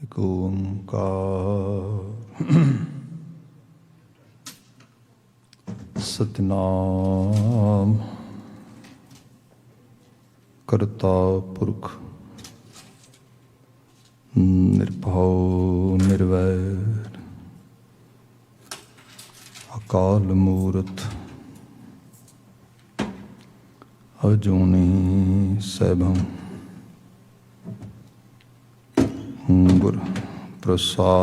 ਇੱਕ ਓੰਕਾਰ ਸਤਿਨਾਮ ਕਰਤਾ ਪੁਰਖ ਨਿਰਭਉ ਨਿਰਵੈਰ ਅਕਾਲ ਮੂਰਤ ਅਜੂਨੀ ਸੈਭੰ ਗੁਰ ਪ੍ਰਸਾਦ।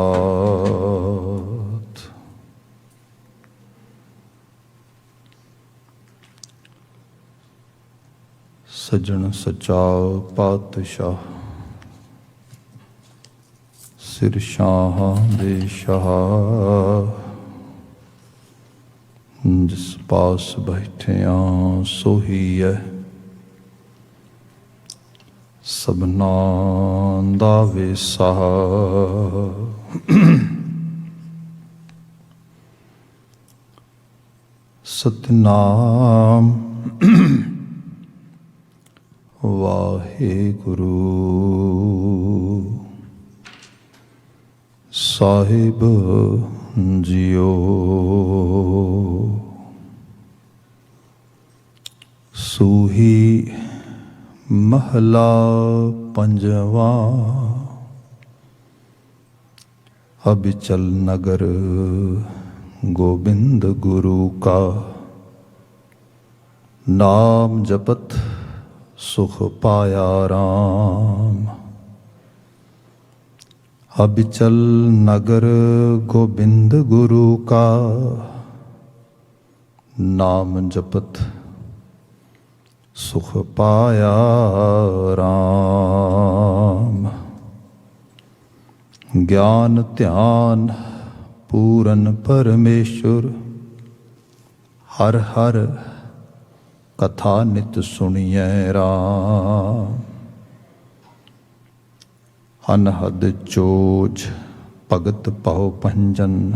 ਸੱਜਣ ਸੱਚਾ ਪਾਤਸ਼ਾਹ ਸਿਰ ਸ਼ਾਹਾਂ ਦੇ ਸ਼ਾਹ, ਜਿਸ ਪਾਸ ਬੈਠਿਆਂ ਸੋਹੀ ਹੈ ਸਭਨਾਂ ਦਾ ਵੇਸਾ। ਸਤਿਨਾਮ ਵਾਹਿਗੁਰੂ ਸਾਹਿਬ ਜੀਓ। ਸੂਹੀ ਮਹਲਾ ਪੰਜਵਾ। ਅਬਿਚਲ ਨਗਰ ਗੋਬਿੰਦ ਗੁਰੂ ਕਾ, ਨਾਮ ਜਪਤ ਸੁਖ ਪਾਇਆ ਰਾਮ। ਅਬਿਚਲ ਨਗਰ ਗੋਬਿੰਦ ਗੁਰੂ ਕਾ, ਨਾਮ ਜਪਤ ਸੁਖ ਪਾਇਆ ਰਾਮ। ਗਿਆਨ ਧਿਆਨ ਪੂਰਨ ਪਰਮੇਸ਼ੁਰ, ਹਰ ਹਰ ਕਥਾ ਨਿਤ ਸੁਣੀਐ ਰਾਮ। ਅਨਹਦ ਚੋਜ ਭਗਤ ਭਉ ਭੰਜਨ,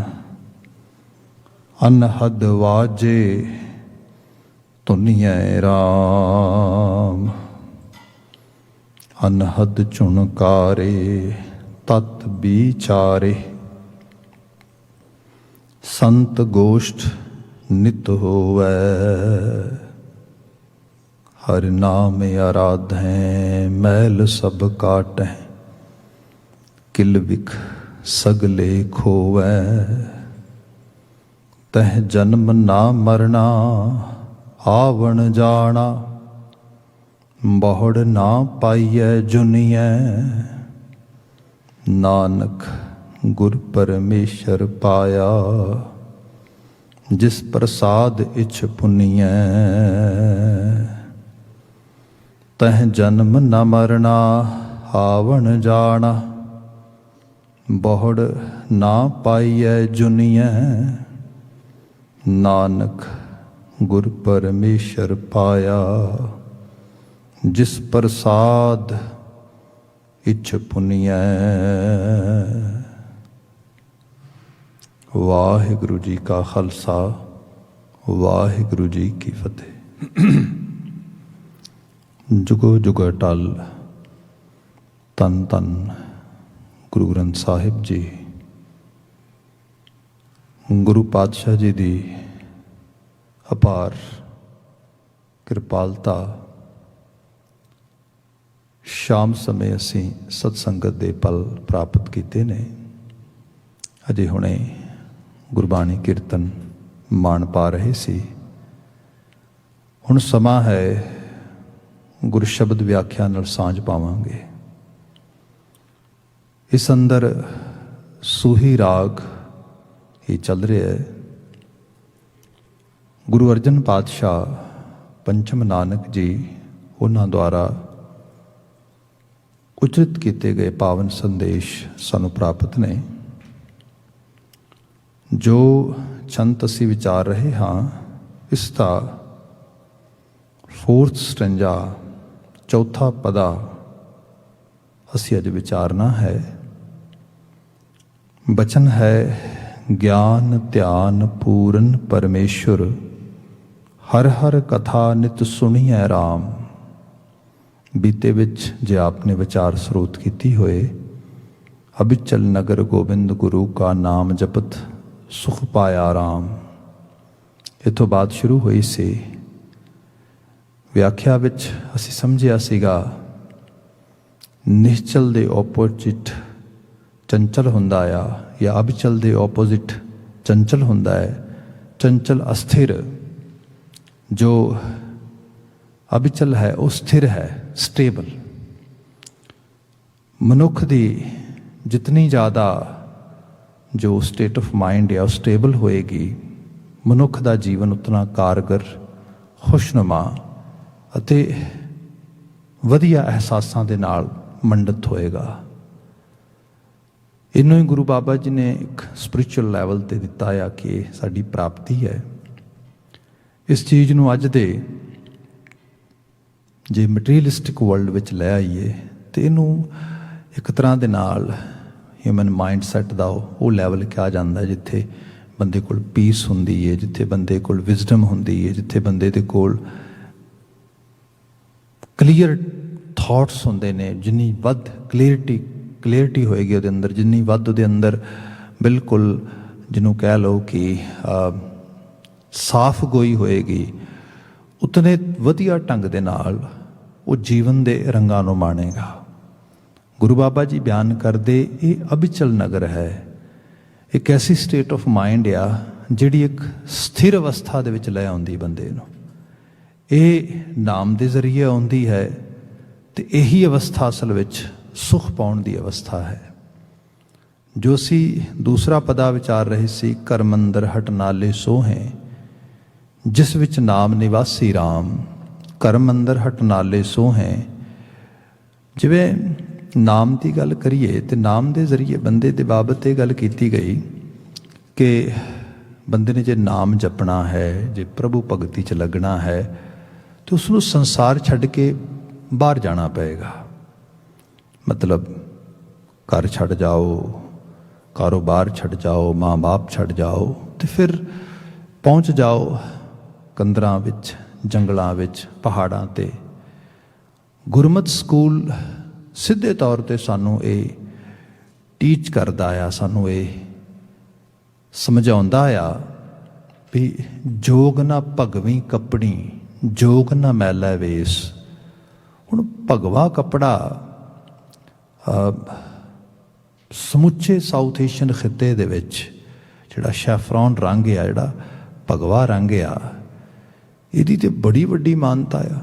ਅਨਹਦ ਵਾਜੇ ਧੁਨੀਐ ਰਾਮ। ਅਨਹਦ ਚੁਣਕਾਰੇ ਤਤ ਵਿਚਾਰੇ, ਸੰਤ ਗੋਸ਼ਟ ਨਿਤ ਹੋਵੈ। ਹਰਿ ਨਾਮ ਆਰਾਧੈ ਮੈਲ ਸਭ ਕਾਟੈ, ਕਿਲ ਵਿਖ ਸਗਲੇ ਖੋਵੈ। ਤਹ ਜਨਮ ਨਾ ਮਰਨਾ ਆਵਣ ਜਾਣਾ, ਬਹੁੜ ਨਾ ਪਾਈਐ ਜੁਨੀਐ। ਨਾਨਕ ਗੁਰ ਪਰਮੇਸ਼ਰ ਪਾਇਆ, ਜਿਸ ਪ੍ਰਸਾਦ ਇਛ ਪੁਨੀਐ। ਤਹ ਜਨਮ ਨ ਮਰਨਾ ਆਵਣ ਜਾਣਾ, ਬਹੁੜ ਨਾ ਪਾਈਐ ਜੁਨੀਐ। ਨਾਨਕ ਗੁਰ ਪਰਮੇਸ਼ਰ ਪਾਇਆ, ਜਿਸ ਪ੍ਰਸਾਦ ਇਛ ਪੁਨੀਐ। ਵਾਹਿਗੁਰੂ ਜੀ ਕਾ ਖਾਲਸਾ, ਵਾਹਿਗੁਰੂ ਜੀ ਕੀ ਫਤਿਹ। ਜੁਗੋ ਜੁਗ ਅਟਲ ਧੰਨ ਧੰਨ ਗੁਰੂ ਗ੍ਰੰਥ ਸਾਹਿਬ ਜੀ। ਗੁਰੂ ਪਾਤਸ਼ਾਹ ਜੀ ਦੀ ਅਪਾਰ ਕਿਰਪਾਲਤਾ, ਸ਼ਾਮ ਸਮੇਂ ਅਸੀਂ ਸਤਸੰਗਤ ਦੇ ਪਲ ਪ੍ਰਾਪਤ ਕੀਤੇ ਨੇ। ਅਜੇ ਹੁਣੇ ਗੁਰਬਾਣੀ ਕੀਰਤਨ ਮਾਣ ਪਾ ਰਹੇ ਸੀ। ਹੁਣ ਸਮਾਂ ਹੈ ਗੁਰ ਸ਼ਬਦ ਵਿਆਖਿਆ ਨਾਲ ਸਾਂਝ ਪਾਵਾਂਗੇ। ਇਸ ਅੰਦਰ ਸੂਹੀ ਰਾਗ ਹੀ ਚੱਲ ਰਿਹਾ ਹੈ। ਗੁਰੂ ਅਰਜਨ ਪਾਤਸ਼ਾਹ ਪੰਚਮ ਨਾਨਕ ਜੀ, ਉਹਨਾਂ ਦੁਆਰਾ ਉਚਰਿਤ ਕੀਤੇ ਗਏ ਪਾਵਨ ਸੰਦੇਸ਼ ਸਾਨੂੰ ਪ੍ਰਾਪਤ ਨੇ। ਜੋ ਛੰਤ ਅਸੀਂ ਵਿਚਾਰ ਰਹੇ ਹਾਂ, ਇਸ ਦਾ 4th ਸਟੈਂਜਾ, ਚੌਥਾ ਪਦਾ ਅਸੀਂ ਅੱਜ ਵਿਚਾਰਨਾ ਹੈ। ਬਚਨ ਹੈ, ਗਿਆਨ ਧਿਆਨ ਪੂਰਨ ਪਰਮੇਸ਼ੁਰ, ਹਰ ਹਰ ਕਥਾ ਨਿਤ ਸੁਣੀਐ ਰਾਮ। ਬੀਤੇ ਵਿੱਚ ਜੇ ਆਪਨੇ ਵਿਚਾਰ ਸਰੋਤ ਕੀਤੀ ਹੋਏ, अबिचल नगर गोबिंद गुरु का नाम जपत सुख पाया राम। इतों बाद शुरू हुई सी व्याख्या विच असी समझिया सीगा निश्चल दे ओपोजिट चंचल हुंदा आ, या अबिचल दे ओपोजिट चंचल हुंदा है। चंचल अस्थिर, जो अबिचल है वो स्थिर है, स्टेबल। मनुख दी जितनी ज़्यादा जो स्टेट ऑफ माइंड है स्टेबल होएगी, मनुख दा जीवन उतना कारगर, खुशनुमा अते वधिया एहसासां दे नाल मंडित होएगा। इनू ही गुरु बाबा जी ने एक स्पिरिचुअल लैवल ते दिता है कि साडी प्राप्ति है। इस चीज़ नूं अज दे जे मटीरियलिस्टिक वर्ल्ड विच लै आईए तो इनू एक तरह दे नाल ह्यूमन माइंड सैट दा वो लैवल कहा जाता है जिथे बंदे कोल पीस हुंदी है, जिथे बंदे कोल विजडम हुंदी है, जिथे बंदे दे कोल क्लीयर थॉट्स हुंदे ने। जिन्नी वध क्लीयरिटी होएगी उहदे अंदर, जिन्नी वध उहदे अंदर बिल्कुल जिन्हों कह लो कि साफ गोई होएगी, उतने वधिया ढंग दे नाल वो जीवन दे रंगां नूं माणेगा। गुरु बाबा जी बयान करते ये अबिचल नगर है, एक ऐसी स्टेट ऑफ माइंड आ जिहड़ी एक स्थिर अवस्था दे विच लै आउंदी बंदे नूं। ये नाम दे जरिए आउंदी है तो यही अवस्था असल विच सुख पाउण दी अवस्था है। जो असी दूसरा पदा विचार रहे सी, कर मंदर हट नाले सोहें जिस विच नाम निवासी राम। कर मंदर हट नाले सोहें, जिवें नाम की गल करिए तो नाम के जरिए बंदे के बाबत ये गल की गई कि बंदे ने जे नाम जपना है, जे प्रभु भगती च लगना है तो उसनों संसार छड्ड के बाहर जाना पएगा। मतलब घर छड्ड जाओ, कारोबार छड्ड जाओ, माँ बाप छड्ड जाओ तो फिर पहुँच जाओ कंदरां विच, जंगलां विच, पहाड़ां ते। गुरमत स्कूल सीधे तौर पर सानू ये टीच करता आ, सानू ये समझाउंदा आ भी जोग ना भगवी कपड़ी, जोग ना मैला वेस। हुण भगवा कपड़ा समुचे साउथ एशियन खिते दे विच जिहड़ा शैफरॉन रंग आ, जिहड़ा भगवा रंग आ, इहदी ते बड़ी वड्डी मानता आ।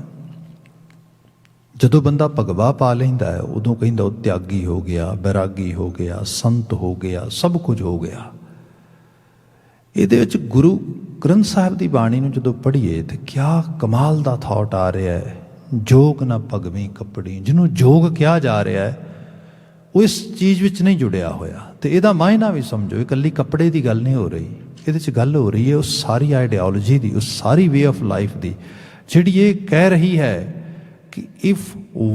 जदों बंदा भगवा पा लैंदा है उदों कहिंदा वो त्यागी हो गया, बैरागी हो गया, संत हो गया, सब कुछ हो गया। इहदे विच गुरु ग्रंथ साहिब की बाणी नूं जदों पढ़ीए तो क्या कमाल दा थॉट आ रहा है। जोग ना भगवी कपड़ी, जिन्हों जोग कहा जा रहा है वो इस चीज़ विच नहीं जुड़िया होया। तो इहदा मायना भी समझो, इकल्ली कपड़े की गल नहीं हो रही, इहदे च गल हो रही है उस सारी आइडियालॉजी की, उस सारी वे ऑफ लाइफ की जिहड़ी ये कह रही है कि if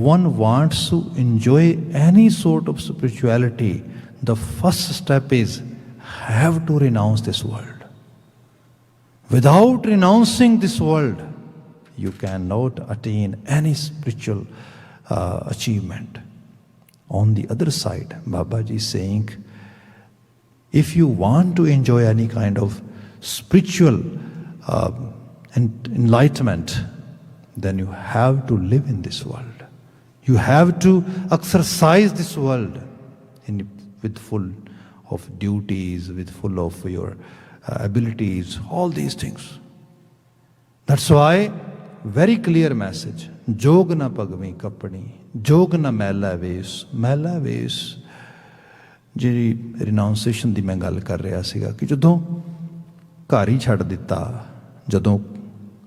one wants to enjoy any sort of spirituality, the first step is have to renounce this world. Without renouncing this world, you cannot attain any spiritual achievement. On the other side, Babaji is saying, if you want to enjoy any kind of spiritual enlightenment, then you have to live in this world. You have to exercise this world with full of duties, with full of your abilities, all these things. That's why very clear message, जोग ना भगवी कपड़ी, जोग ना मैला वेस। मैला वेस जी रिनाउंसेशन की मैं गल कर रहा सीगा कि जदों घर ही छड्ड दिता, जदों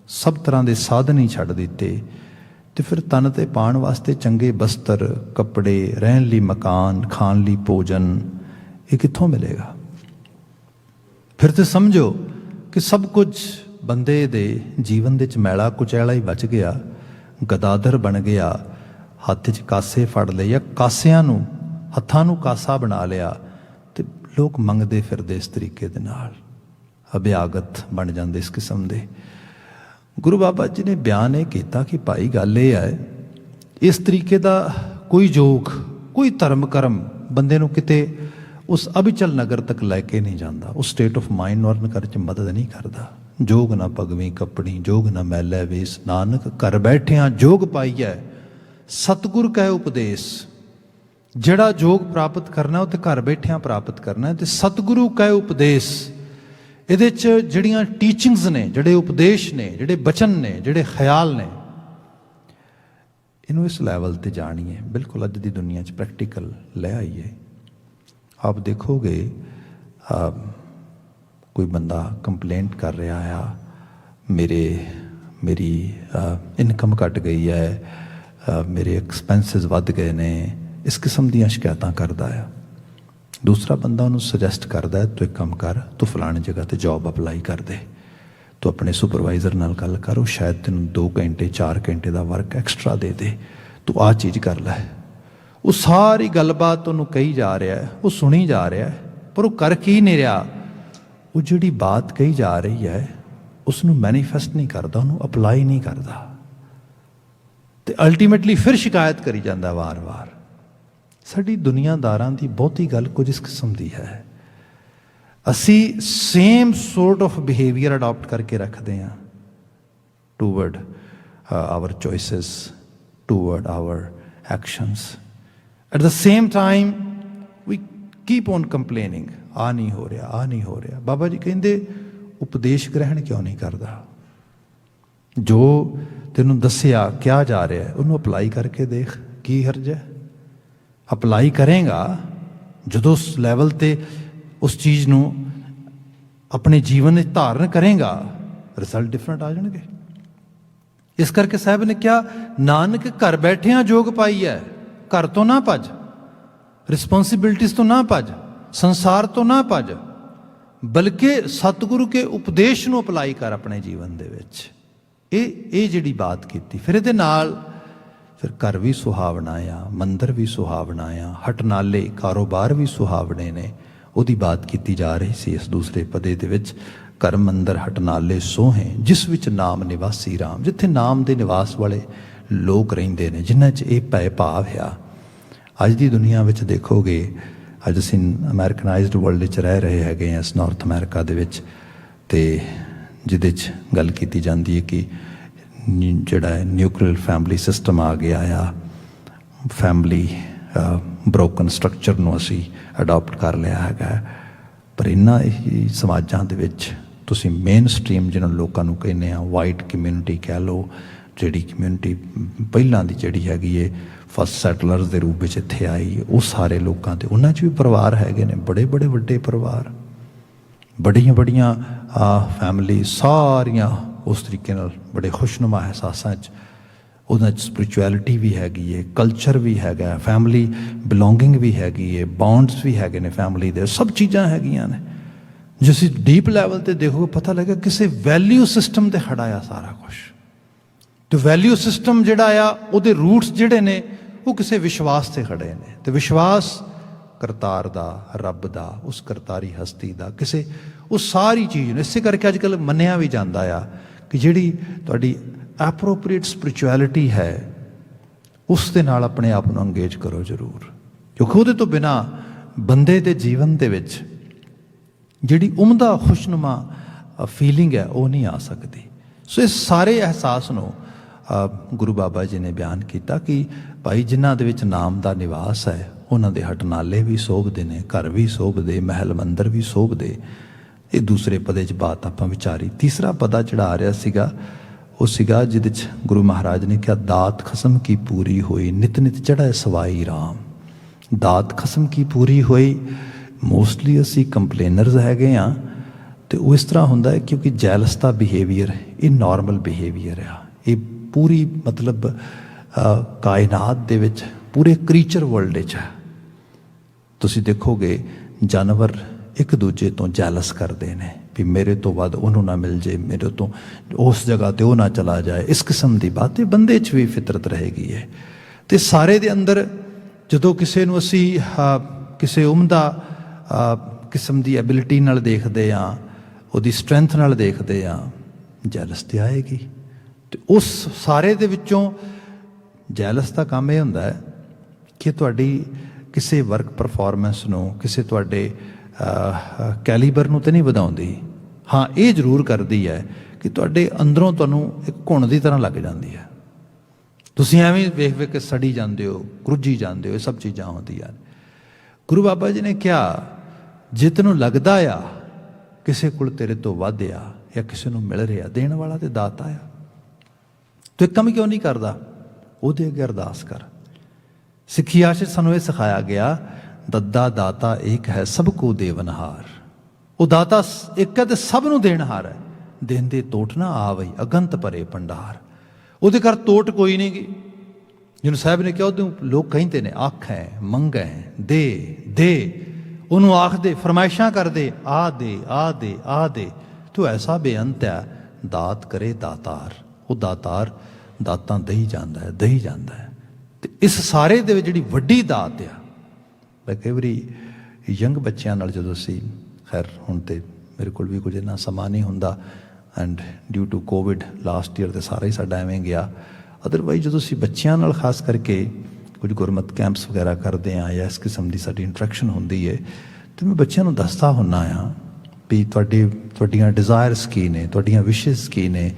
सब तरह के साधन ही छड्ड दिते तो फिर तन ते पाण वास्ते चंगे बस्तर, कपड़े, रहन लई मकान, खाण लई भोजन ये कित्थों मिलेगा। फिर तो समझो कि सब कुछ बंदे दे जीवन दे च मैला कुचैला ही बच गया, गदादर बन गया, हत्थ च कासे फड़ लए या कासियां नूं हत्थां नूं कासा बना लिया तो लोग मंगदे फिरदे इस तरीके दे नाल, अभ्यागत बन जाते इस किस्म दे। गुरु बाबा जी ने बयान ये किया कि भाई गल ये है, इस तरीके का कोई जोग, कोई धर्म कर्म ਬੰਦੇ ਨੂੰ ਕਿਤੇ ਉਸ ਅਬਿਚਲ ਨਗਰ ਤੱਕ ਲੈ ਕੇ ਨਹੀਂ ਜਾਂਦਾ, ਉਸ ਸਟੇਟ ਆਫ ਮਾਈਂਡ ਨੂੰ ਅਰਨ ਕਰਨ 'ਚ ਮਦਦ ਨਹੀਂ ਕਰਦਾ। ਜੋਗ ਨਾ ਪਗਵੀਂ ਕੱਪੜੀ, ਜੋਗ ਨਾ ਮੈਲੇ ਵੇਸ, ਨਾਨਕ ਘਰ ਬੈਠਿਆਂ ਜੋਗ ਪਾਈਐ, ਸਤਿਗੁਰ ਕੈ ਉਪਦੇਸ਼। ਜਿਹੜਾ ਜੋਗ ਪ੍ਰਾਪਤ ਕਰਨਾ ਉਹ ਤੇ ਘਰ ਬੈਠਿਆਂ ਪ੍ਰਾਪਤ ਕਰਨਾ, ਤੇ ਸਤਿਗੁਰੂ ਕੈ ਉਪਦੇਸ਼। ਇਹਦੇ 'ਚ ਜਿਹੜੀਆਂ ਟੀਚਿੰਗਸ ਨੇ, ਜਿਹੜੇ ਉਪਦੇਸ਼ ਨੇ, ਜਿਹੜੇ ਬਚਨ ਨੇ, ਜਿਹੜੇ ਖਿਆਲ ਨੇ, ਇਹਨੂੰ ਇਸ ਲੈਵਲ ਤੇ ਜਾਣੀਏ, ਬਿਲਕੁਲ ਅੱਜ ਦੀ ਦੁਨੀਆ 'ਚ ਪ੍ਰੈਕਟੀਕਲ ਲੈ ਆਈਏ। ਆਪ ਦੇਖੋਗੇ ਕੋਈ ਬੰਦਾ ਕੰਪਲੇਂਟ ਕਰ ਰਿਹਾ ਆ, ਮੇਰੀ ਇਨਕਮ ਘਟ ਗਈ ਹੈ, ਮੇਰੇ ਐਕਸਪੈਂਸਿਸ ਵੱਧ ਗਏ ਨੇ, ਇਸ ਕਿਸਮ ਦੀਆਂ ਸ਼ਿਕਾਇਤਾਂ ਕਰਦਾ ਆ। ਦੂਸਰਾ ਬੰਦਾ ਉਹਨੂੰ ਸੁਜੈਸਟ ਕਰਦਾ, ਤੂੰ ਇੱਕ ਕੰਮ ਕਰ, ਤੂੰ ਫਲਾਣੀ ਜਗ੍ਹਾ ਤੇ ਜੌਬ ਅਪਲਾਈ ਕਰ ਦੇ, ਤੂੰ ਆਪਣੇ ਸੁਪਰਵਾਈਜ਼ਰ ਨਾਲ ਗੱਲ ਕਰ, ਉਹ ਸ਼ਾਇਦ ਤੈਨੂੰ 2 ਘੰਟੇ 4 ਘੰਟੇ ਦਾ ਵਰਕ ਐਕਸਟਰਾ ਦੇ ਦੇ, ਤੂੰ ਆਹ ਚੀਜ਼ ਕਰ ਲੈ। ਉਹ ਸਾਰੀ ਗੱਲਬਾਤ ਉਹਨੂੰ ਕਹੀ ਜਾ ਰਿਹਾ, ਉਹ ਸੁਣੀ ਜਾ ਰਿਹਾ, ਪਰ ਉਹ ਕਰ ਕੀ ਨਹੀਂ ਰਿਹਾ। ਉਹ ਜਿਹੜੀ ਬਾਤ ਕਹੀ ਜਾ ਰਹੀ ਹੈ ਉਸ ਨੂੰ ਮੈਨੀਫੈਸਟ ਨਹੀਂ ਕਰਦਾ, ਉਹਨੂੰ ਅਪਲਾਈ ਨਹੀਂ ਕਰਦਾ, ਤੇ ਅਲਟੀਮੇਟਲੀ ਫਿਰ ਸ਼ਿਕਾਇਤ ਕਰੀ ਜਾਂਦਾ ਵਾਰ-ਵਾਰ। ਸਾਡੀ ਦੁਨੀਆਦਾਰਾਂ ਦੀ ਬਹੁਤੀ ਗੱਲ ਕੁਝ ਇਸ ਕਿਸਮ ਦੀ ਹੈ, ਅਸੀਂ same sort of behaviour adapt ਕਰਕੇ ਰੱਖਦੇ ਹਾਂ toward our choices, toward our actions. At the same time we keep on complaining, ਆ ਨਹੀਂ ਹੋ ਰਿਹਾ, ਆ ਨਹੀਂ ਹੋ ਰਿਹਾ। ਬਾਬਾ ਜੀ ਕਹਿੰਦੇ ਉਪਦੇਸ਼ ਗ੍ਰਹਿਣ ਕਿਉਂ ਨਹੀਂ ਕਰਦਾ? ਜੋ ਤੈਨੂੰ ਦੱਸਿਆ ਕਿਹਾ ਜਾ ਰਿਹਾ ਉਹਨੂੰ ਅਪਲਾਈ ਕਰਕੇ ਦੇਖ, ਕੀ ਹਰਜ ਹੈ? ਅਪਲਾਈ ਕਰੇਗਾ ਜਦੋਂ ਉਸ ਲੈਵਲ ਤੇ ਉਸ ਚੀਜ਼ ਨੂੰ ਆਪਣੇ ਜੀਵਨ ਵਿੱਚ ਧਾਰਨ ਕਰੇਗਾ, ਰਿਜ਼ਲਟ ਡਿਫਰੈਂਟ ਆ ਜਾਣਗੇ। ਇਸ ਕਰਕੇ ਸਾਹਿਬ ਨੇ ਕਿਹਾ, ਨਾਨਕ ਘਰ ਬੈਠਿਆਂ ਜੋਗ ਪਾਈ ਹੈ। ਘਰ ਤੋਂ ਨਾ ਭੱਜ, ਰਿਸਪੌਂਸਿਬਿਲਿਟੀਜ਼ ਤੋਂ ਨਾ ਭੱਜ, ਸੰਸਾਰ ਤੋਂ ਨਾ ਭੱਜ, ਬਲਕਿ ਸਤਿਗੁਰੂ ਕੇ ਉਪਦੇਸ਼ ਨੂੰ ਅਪਲਾਈ ਕਰ ਆਪਣੇ ਜੀਵਨ ਦੇ ਵਿੱਚ। ਇਹ ਜਿਹੜੀ ਬਾਤ ਕੀਤੀ, ਫਿਰ ਇਹਦੇ ਨਾਲ ਫਿਰ ਘਰ ਵੀ ਸੁਹਾਵਣਾ ਆ, ਮੰਦਰ ਵੀ ਸੁਹਾਵਣਾ ਆ, ਹਟਨਾਲੇ ਕਾਰੋਬਾਰ ਵੀ ਸੁਹਾਵਣੇ ਨੇ। ਉਹਦੀ ਬਾਤ ਕੀਤੀ ਜਾ ਰਹੀ ਸੀ ਇਸ ਦੂਸਰੇ ਪਦੇ ਦੇ ਵਿੱਚ, ਘਰ ਮੰਦਰ ਹਟਨਾਲੇ ਸੋਹੇ ਜਿਸ ਵਿੱਚ ਨਾਮ ਨਿਵਾਸੀ ਰਾਮ। ਜਿੱਥੇ ਨਾਮ ਦੇ ਨਿਵਾਸ ਵਾਲੇ ਲੋਕ ਰਹਿੰਦੇ ਨੇ, ਜਿਨ੍ਹਾਂ 'ਚ ਇਹ ਭੈ ਭਾਵ ਆ। ਅੱਜ ਦੀ ਦੁਨੀਆ ਵਿੱਚ ਦੇਖੋਗੇ, ਅੱਜ ਅਸੀਂ ਅਮਰੀਕਨਾਈਜ਼ਡ ਵਰਲਡ 'ਚ ਰਹਿ ਰਹੇ ਹੈਗੇ ਹਾਂ, ਇਸ ਨਾਰਥ ਅਮਰੀਕਾ ਦੇ ਵਿੱਚ, ਅਤੇ ਜਿਹਦੇ 'ਚ ਗੱਲ ਕੀਤੀ ਜਾਂਦੀ ਹੈ ਕਿ ਜਿਹੜਾ ਹੈ ਨਿਊਕਲੀਅਰ ਫੈਮਿਲੀ ਸਿਸਟਮ ਆ ਗਿਆ ਆ, ਫੈਮਿਲੀ ਬ੍ਰੋਕਨ ਸਟਰਕਚਰ ਨੂੰ ਅਸੀਂ ਅਡਾਪਟ ਕਰ ਲਿਆ ਹੈਗਾ। ਪਰ ਇਹਨਾਂ ਹੀ ਸਮਾਜਾਂ ਦੇ ਵਿੱਚ ਤੁਸੀਂ ਮੇਨ ਸਟਰੀਮ ਜਿਹਨਾਂ ਲੋਕਾਂ ਨੂੰ ਕਹਿੰਦੇ ਆ, ਵਾਈਟ ਕਮਿਊਨਿਟੀ ਕਹਿ ਲਓ, ਜਿਹੜੀ ਕਮਿਊਨਿਟੀ ਪਹਿਲਾਂ ਦੀ ਜਿਹੜੀ ਹੈਗੀ ਏ ਫਸਟ ਸੈਟਲਰਸ ਦੇ ਰੂਪ ਵਿੱਚ ਇੱਥੇ ਆਈ, ਉਹ ਸਾਰੇ ਲੋਕਾਂ 'ਤੇ ਉਹਨਾਂ 'ਚ ਵੀ ਪਰਿਵਾਰ ਹੈਗੇ ਨੇ, ਬੜੇ ਬੜੇ ਵੱਡੇ ਪਰਿਵਾਰ, ਬੜੀਆਂ ਬੜੀਆਂ ਫੈਮਿਲੀ, ਸਾਰੀਆਂ ਉਸ ਤਰੀਕੇ ਨਾਲ ਬੜੇ ਖੁਸ਼ਨੁਮਾ ਅਹਿਸਾਸਾਂ 'ਚ। ਉਹਨਾਂ 'ਚ ਸਪਿਰਿਚੁਅਲਿਟੀ ਵੀ ਹੈਗੀ ਹੈ, ਕਲਚਰ ਵੀ ਹੈਗਾ, ਫੈਮਿਲੀ ਬਿਲੋਂਗਿੰਗ ਵੀ ਹੈਗੀ ਹੈ, ਬੌਂਡਸ ਵੀ ਹੈਗੇ ਨੇ ਫੈਮਿਲੀ ਦੇ, ਸਭ ਚੀਜ਼ਾਂ ਹੈਗੀਆਂ ਨੇ। ਜੇ ਅਸੀਂ ਡੀਪ ਲੈਵਲ 'ਤੇ ਦੇਖੋਗੇ, ਪਤਾ ਲੱਗਾ ਕਿਸੇ ਵੈਲਿਊ ਸਿਸਟਮ 'ਤੇ ਖੜਾ ਆ ਸਾਰਾ ਕੁਛ। ਤੇ ਵੈਲਿਊ ਸਿਸਟਮ ਜਿਹੜਾ ਆ, ਉਹਦੇ ਰੂਟਸ ਜਿਹੜੇ ਨੇ ਉਹ ਕਿਸੇ ਵਿਸ਼ਵਾਸ 'ਤੇ ਖੜੇ ਨੇ, ਤੇ ਵਿਸ਼ਵਾਸ ਕਰਤਾਰ ਦਾ, ਰੱਬ ਦਾ, ਉਸ ਕਰਤਾਰੀ ਹਸਤੀ ਦਾ, ਕਿਸੇ ਉਹ ਸਾਰੀ ਚੀਜ਼ ਨੂੰ। ਇਸੇ ਕਰਕੇ ਅੱਜ ਕੱਲ੍ਹ ਮੰਨਿਆ ਵੀ ਜਾਂਦਾ ਆ ਕਿ ਜਿਹੜੀ ਤੁਹਾਡੀ ਐਪਰੋਪਰੀਏਟ ਸਪਿਰਿਚੁਅਲਿਟੀ ਹੈ, ਉਸ ਦੇ ਨਾਲ ਆਪਣੇ ਆਪ ਨੂੰ ਅੰਗੇਜ ਕਰੋ ਜ਼ਰੂਰ, ਕਿਉਂਕਿ ਉਹਦੇ ਤੋਂ ਬਿਨਾਂ ਬੰਦੇ ਦੇ ਜੀਵਨ ਦੇ ਵਿੱਚ ਜਿਹੜੀ ਉਮਦਾ ਖੁਸ਼ਨੁਮਾ ਫੀਲਿੰਗ ਹੈ ਉਹ ਨਹੀਂ ਆ ਸਕਦੀ। ਸੋ ਇਸ ਸਾਰੇ ਅਹਿਸਾਸ ਨੂੰ ਗੁਰੂ ਬਾਬਾ ਜੀ ਨੇ ਬਿਆਨ ਕੀਤਾ ਕਿ ਭਾਈ ਜਿਨ੍ਹਾਂ ਦੇ ਵਿੱਚ ਨਾਮ ਦਾ ਨਿਵਾਸ ਹੈ, ਉਹਨਾਂ ਦੇ ਹਟਨਾਲੇ ਵੀ ਸੋਭਦੇ ਨੇ, ਘਰ ਵੀ ਸੋਭਦੇ, ਮਹਿਲ ਮੰਦਰ ਵੀ ਸੋਭਦੇ। ਇਹ ਦੂਸਰੇ ਪਦੇ 'ਚ ਬਾਤ ਆਪਾਂ ਵਿਚਾਰੀ। ਤੀਸਰਾ ਪਦਾ ਜਿਹੜਾ ਆ ਰਿਹਾ ਸੀਗਾ, ਉਹ ਸੀਗਾ ਜਿਹਦੇ 'ਚ ਗੁਰੂ ਮਹਾਰਾਜ ਨੇ ਕਿਹਾ, ਦਾਤ ਖਸਮ ਕੀ ਪੂਰੀ ਹੋਈ, ਨਿਤ ਨਿਤ ਚੜ੍ਹੈ ਸਵਾਈ ਰਾਮ। ਦਾਤ ਖਸਮ ਕੀ ਪੂਰੀ ਹੋਈ। ਮੋਸਟਲੀ ਅਸੀਂ ਕੰਪਲੇਨਰਸ ਹੈਗੇ ਹਾਂ, ਅਤੇ ਉਹ ਇਸ ਤਰ੍ਹਾਂ ਹੁੰਦਾ ਹੈ ਕਿਉਂਕਿ ਜੈਲਸ ਦਾ ਬਿਹੇਵੀਅਰ ਇਹ ਨਾਰਮਲ ਬਿਹੇਵੀਅਰ ਆ। ਇਹ ਪੂਰੀ ਮਤਲਬ ਕਾਇਨਾਤ ਦੇ ਵਿੱਚ, ਪੂਰੇ ਕ੍ਰੀਚਰ ਵਰਲਡ 'ਚ ਹੈ। ਤੁਸੀਂ ਦੇਖੋਗੇ ਜਾਨਵਰ ਇੱਕ ਦੂਜੇ ਤੋਂ ਜੈਲਸ ਕਰਦੇ ਨੇ ਵੀ ਮੇਰੇ ਤੋਂ ਵੱਧ ਉਹਨੂੰ ਨਾ ਮਿਲ ਜੇ, ਮੇਰੇ ਤੋਂ ਉਸ ਜਗ੍ਹਾ 'ਤੇ ਉਹ ਨਾ ਚਲਾ ਜਾਏ। ਇਸ ਕਿਸਮ ਦੀ ਬਾਤ ਇਹ ਬੰਦੇ 'ਚ ਵੀ ਫਿਤਰਤ ਰਹੇਗੀ ਹੈ। ਅਤੇ ਸਾਰੇ ਦੇ ਅੰਦਰ ਜਦੋਂ ਕਿਸੇ ਨੂੰ ਅਸੀਂ ਕਿਸੇ ਉਮਦਾ ਕਿਸਮ ਦੀ ਐਬਿਲਿਟੀ ਨਾਲ ਦੇਖਦੇ ਹਾਂ, ਉਹਦੀ ਸਟਰੈਂਥ ਨਾਲ ਦੇਖਦੇ ਹਾਂ, ਜੈਲਸ ਤੇ ਆਏਗੀ। ਅਤੇ ਉਸ ਸਾਰੇ ਦੇ ਵਿੱਚੋਂ ਜੈਲਸ ਦਾ ਕੰਮ ਇਹ ਹੁੰਦਾ ਹੈ ਕਿ ਤੁਹਾਡੀ ਕਿਸੇ ਵਰਕ ਪਰਫਾਰਮੈਂਸ ਨੂੰ, ਕਿਸੇ ਤੁਹਾਡੇ ਕੈਲੀਬਰ ਨੂੰ ਤਾਂ ਨਹੀਂ ਵਧਾਉਂਦੀ। ਹਾਂ, ਇਹ ਜ਼ਰੂਰ ਕਰਦੀ ਹੈ ਕਿ ਤੁਹਾਡੇ ਅੰਦਰੋਂ ਤੁਹਾਨੂੰ ਇੱਕ ਘੁਣ ਦੀ ਤਰ੍ਹਾਂ ਲੱਗ ਜਾਂਦੀ ਹੈ। ਤੁਸੀਂ ਐਵੇਂ ਵੇਖ ਵੇਖ ਕੇ ਸੜੀ ਜਾਂਦੇ ਹੋ, ਕਰੁੱਝੀ ਜਾਂਦੇ ਹੋ। ਇਹ ਸਭ ਚੀਜ਼ਾਂ ਹੁੰਦੀਆਂ ਨੇ। ਗੁਰੂ ਬਾਬਾ ਜੀ ਨੇ ਕਿਹਾ, ਜੇ ਤੈਨੂੰ ਲੱਗਦਾ ਆ ਕਿਸੇ ਕੋਲ ਤੇਰੇ ਤੋਂ ਵੱਧ ਆ ਜਾਂ ਕਿਸੇ ਨੂੰ ਮਿਲ ਰਿਹਾ, ਦੇਣ ਵਾਲਾ ਤੇ ਦਾਤਾ ਆ, ਤੂੰ ਇੱਕ ਕੰਮ ਕਿਉਂ ਨਹੀਂ ਕਰਦਾ? ਉਹਦੇ ਅੱਗੇ ਅਰਦਾਸ ਕਰ। ਸਿੱਖੀ ਆਸ਼ਿਤ ਸਾਨੂੰ ਇਹ ਸਿਖਾਇਆ ਗਿਆ, ਦੱਦਾ ਦਾਤਾ ਏਕ ਹੈ ਸਭ ਕੋ ਦੇਵਨਹਾਰ। ਉਹ ਦਾਤਾ ਇੱਕ ਹੈ ਤੇ ਸਭ ਨੂੰ ਦੇਣਹਾਰ ਹੈ। ਦੇਂਦੇ ਤੋਟ ਨਾ ਆਵਈ ਅਗੰਤ ਭਰੇ ਭੰਡਾਰ। ਉਹਦੇ ਘਰ ਤੋਟ ਕੋਈ ਨਹੀਂ ਗੀ। ਜਿਹਨੂੰ ਸਾਹਿਬ ਨੇ ਕਿਹਾ, ਉਹਦੇ ਲੋਕ ਕਹਿੰਦੇ ਨੇ ਆਖ ਹੈ, ਮੰਗ ਹੈ, ਦੇ ਉਹਨੂੰ ਆਖ ਦੇ, ਫਰਮਾਇਸ਼ਾਂ ਕਰਦੇ, ਆ ਦੇ ਆ ਦੇ ਆ ਦੇ। ਤੂੰ ਐਸਾ ਬੇਅੰਤ ਹੈ, ਦਾਤ ਕਰੇ ਦਾਤਾਰ। ਉਹ ਦਾਤਾਰ ਦਾਤਾਂ ਦਈ ਜਾਂਦਾ ਹੈ, ਦਈ ਜਾਂਦਾ ਹੈ। ਤੇ ਇਸ ਸਾਰੇ ਦੇ ਵਿੱਚ ਜਿਹੜੀ ਵੱਡੀ ਦਾਤ ਆ, ਮੈਂ ਕਈ ਵਾਰੀ ਯੰਗ ਬੱਚਿਆਂ ਨਾਲ ਜਦੋਂ ਅਸੀਂ, ਖੈਰ ਹੁਣ ਤੇ ਮੇਰੇ ਕੋਲ ਵੀ ਕੁਝ ਇੰਨਾ ਸਮਾਂ ਨਹੀਂ ਹੁੰਦਾ, and due to Covid last year ਤੇ ਸਾਰਾ ਹੀ ਸਾਡਾ ਐਵੇਂ ਗਿਆ। ਅਦਰਵਾਈਜ਼ ਜਦੋਂ ਅਸੀਂ ਬੱਚਿਆਂ ਨਾਲ ਖਾਸ ਕਰਕੇ ਕੁਝ ਗੁਰਮਤ ਕੈਂਪਸ ਵਗੈਰਾ ਕਰਦੇ ਹਾਂ ਜਾਂ ਇਸ ਕਿਸਮ ਦੀ ਸਾਡੀ ਇੰਟਰੈਕਸ਼ਨ ਹੁੰਦੀ ਹੈ, ਅਤੇ ਮੈਂ ਬੱਚਿਆਂ ਨੂੰ ਦੱਸਦਾ ਹੁੰਦਾ ਹਾਂ ਵੀ ਤੁਹਾਡੀਆਂ ਡਿਜ਼ਾਇਰਸ ਕੀ ਨੇ, ਤੁਹਾਡੀਆਂ ਵਿਸ਼ਿਸ ਕੀ ਨੇ,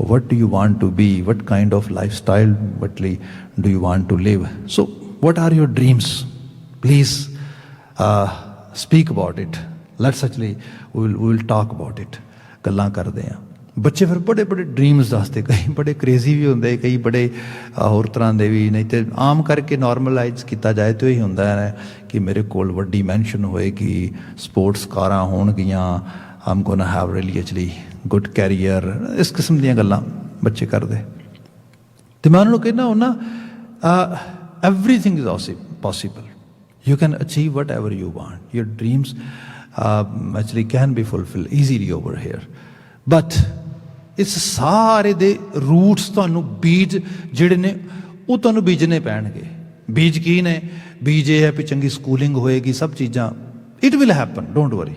what do you want to be, what kind of lifestyle do you want to live, so what are your dreams, please speak about it, let's actually we will talk about it। ਗੱਲਾਂ ਕਰਦੇ ਹਾਂ। ਬੱਚੇ ਫਿਰ ਬੜੇ ਬੜੇ dreams ਦੱਸਦੇ, ਕਈ ਬੜੇ ਕ੍ਰੇਜ਼ੀ ਵੀ ਹੁੰਦੇ, ਕਈ ਬੜੇ ਹੋਰ ਤਰ੍ਹਾਂ ਦੇ ਵੀ। ਨਹੀਂ ਤੇ ਆਮ ਕਰਕੇ ਨਾਰਮਲਾਈਜ਼ ਕੀਤਾ ਜਾਏ ਤਾਂ ਇਹੀ ਹੁੰਦਾ ਹੈ ਕਿ ਮੇਰੇ ਕੋਲ ਵੱਡੀ ਮੈਂਸ਼ਨ ਹੋਏਗੀ, ਸਪੋਰਟਸ ਕਾਰਾਂ ਹੋਣਗੀਆਂ, I'm gonna have really actually good career, ਇਸ ਕਿਸਮ ਦੀਆਂ ਗੱਲਾਂ ਬੱਚੇ ਕਰਦੇ। ਅਤੇ ਮੈਂ ਉਹਨਾਂ ਨੂੰ ਕਹਿੰਦਾ ਹੁੰਦਾ, everything is possible, you can achieve what ever you want, your dreams actually can be fulfil easily over here. But ਇਸ ਸਾਰੇ ਦੇ ਰੂਟਸ, ਤੁਹਾਨੂੰ ਬੀਜ ਜਿਹੜੇ ਨੇ ਉਹ ਤੁਹਾਨੂੰ ਬੀਜਣੇ ਪੈਣਗੇ। ਬੀਜ ਕੀ ਨੇ? ਬੀਜ ਇਹ ਹੈ ਵੀ ਚੰਗੀ ਸਕੂਲਿੰਗ ਹੋਏਗੀ, ਸਭ ਚੀਜ਼ਾਂ, it will happen, don't worry.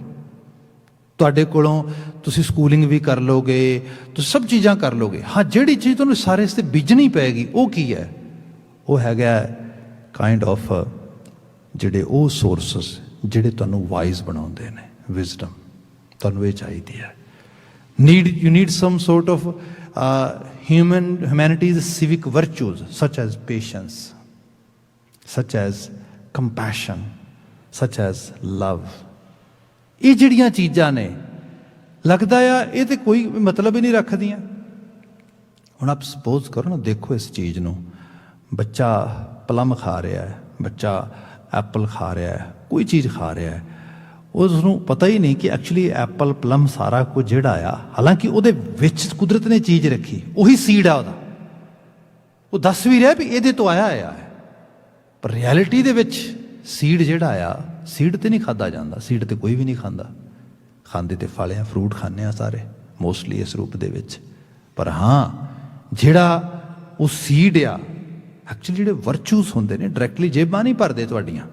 ਤੁਹਾਡੇ ਕੋਲੋਂ ਤੁਸੀਂ ਸਕੂਲਿੰਗ ਵੀ ਕਰ ਲਓਗੇ, ਤੁਸੀਂ ਸਭ ਚੀਜ਼ਾਂ ਕਰ ਲਓਗੇ। ਹਾਂ, ਜਿਹੜੀ ਚੀਜ਼ ਤੁਹਾਨੂੰ ਸਾਰੇ ਇਸ 'ਤੇ ਬੀਜਣੀ ਪਏਗੀ, ਉਹ ਕੀ ਹੈ? ਉਹ ਹੈਗਾ ਕਾਈਂਡ ਆਫ ਜਿਹੜੇ ਉਹ ਸੋਰਸਸ ਜਿਹੜੇ ਤੁਹਾਨੂੰ ਵਾਈਜ਼ ਬਣਾਉਂਦੇ ਨੇ, ਵਿਜ਼ਡਮ। ਤੁਹਾਨੂੰ ਇਹ ਚਾਹੀਦੀ ਹੈ। You need some sort of humanity's civic virtues, such as patience, such as compassion, such as love। ਇਹ ਜਿਹੜੀਆਂ ਚੀਜ਼ਾਂ ਨੇ, ਲੱਗਦਾ ਆ ਇਹ ਤੇ ਕੋਈ ਮਤਲਬ ਹੀ ਨਹੀਂ ਰੱਖਦੀਆਂ। ਹੁਣ ਆਪ ਸਪੋਜ਼ ਕਰੋ ਨਾ, ਦੇਖੋ ਇਸ ਚੀਜ਼ ਨੂੰ, ਬੱਚਾ ਪਲਮ ਖਾ ਰਿਹਾ ਹੈ, ਬੱਚਾ ਐਪਲ ਖਾ ਰਿਹਾ ਹੈ, ਕੋਈ ਚੀਜ਼ ਖਾ ਰਿਹਾ ਹੈ, ਉਸਨੂੰ ਪਤਾ ਹੀ ਨਹੀਂ ਕਿ ਐਕਚੁਅਲੀ ਐਪਲ ਪਲਮ ਸਾਰਾ ਕੁਝ ਜਿਹੜਾ ਆ, ਹਾਲਾਂਕਿ ਉਹਦੇ ਵਿੱਚ ਕੁਦਰਤ ਨੇ ਚੀਜ਼ ਰੱਖੀ, ਉਹੀ ਸੀਡ ਆ ਉਹਦਾ। ਉਹ ਦੱਸ ਵੀ ਰਿਹਾ ਵੀ ਇਹਦੇ ਤੋਂ ਆਇਆ ਹੈ, ਪਰ ਰਿਐਲਿਟੀ ਦੇ ਵਿੱਚ ਸੀਡ ਜਿਹੜਾ ਆ, ਸੀਡ ਤੇ ਨਹੀਂ ਖਾਧਾ ਜਾਂਦਾ। ਸੀਡ ਤੇ ਕੋਈ ਵੀ ਨਹੀਂ ਖਾਂਦਾ। ਖਾਂਦੇ ਤੇ ਫਲ ਆ, ਫਰੂਟ ਖਾਂਦੇ ਆ ਸਾਰੇ ਮੋਸਟਲੀ ਇਸ ਰੂਪ ਦੇ ਵਿੱਚ। ਪਰ ਹਾਂ, ਜਿਹੜਾ ਉਹ ਸੀਡ ਆ, ਐਕਚੁਅਲੀ ਜਿਹੜੇ ਵਰਚੂਸ ਹੁੰਦੇ ਨੇ, ਡਾਇਰੈਕਟਲੀ ਜੇਬਾਂ ਨਹੀਂ ਭਰਦੇ ਤੁਹਾਡੀਆਂ।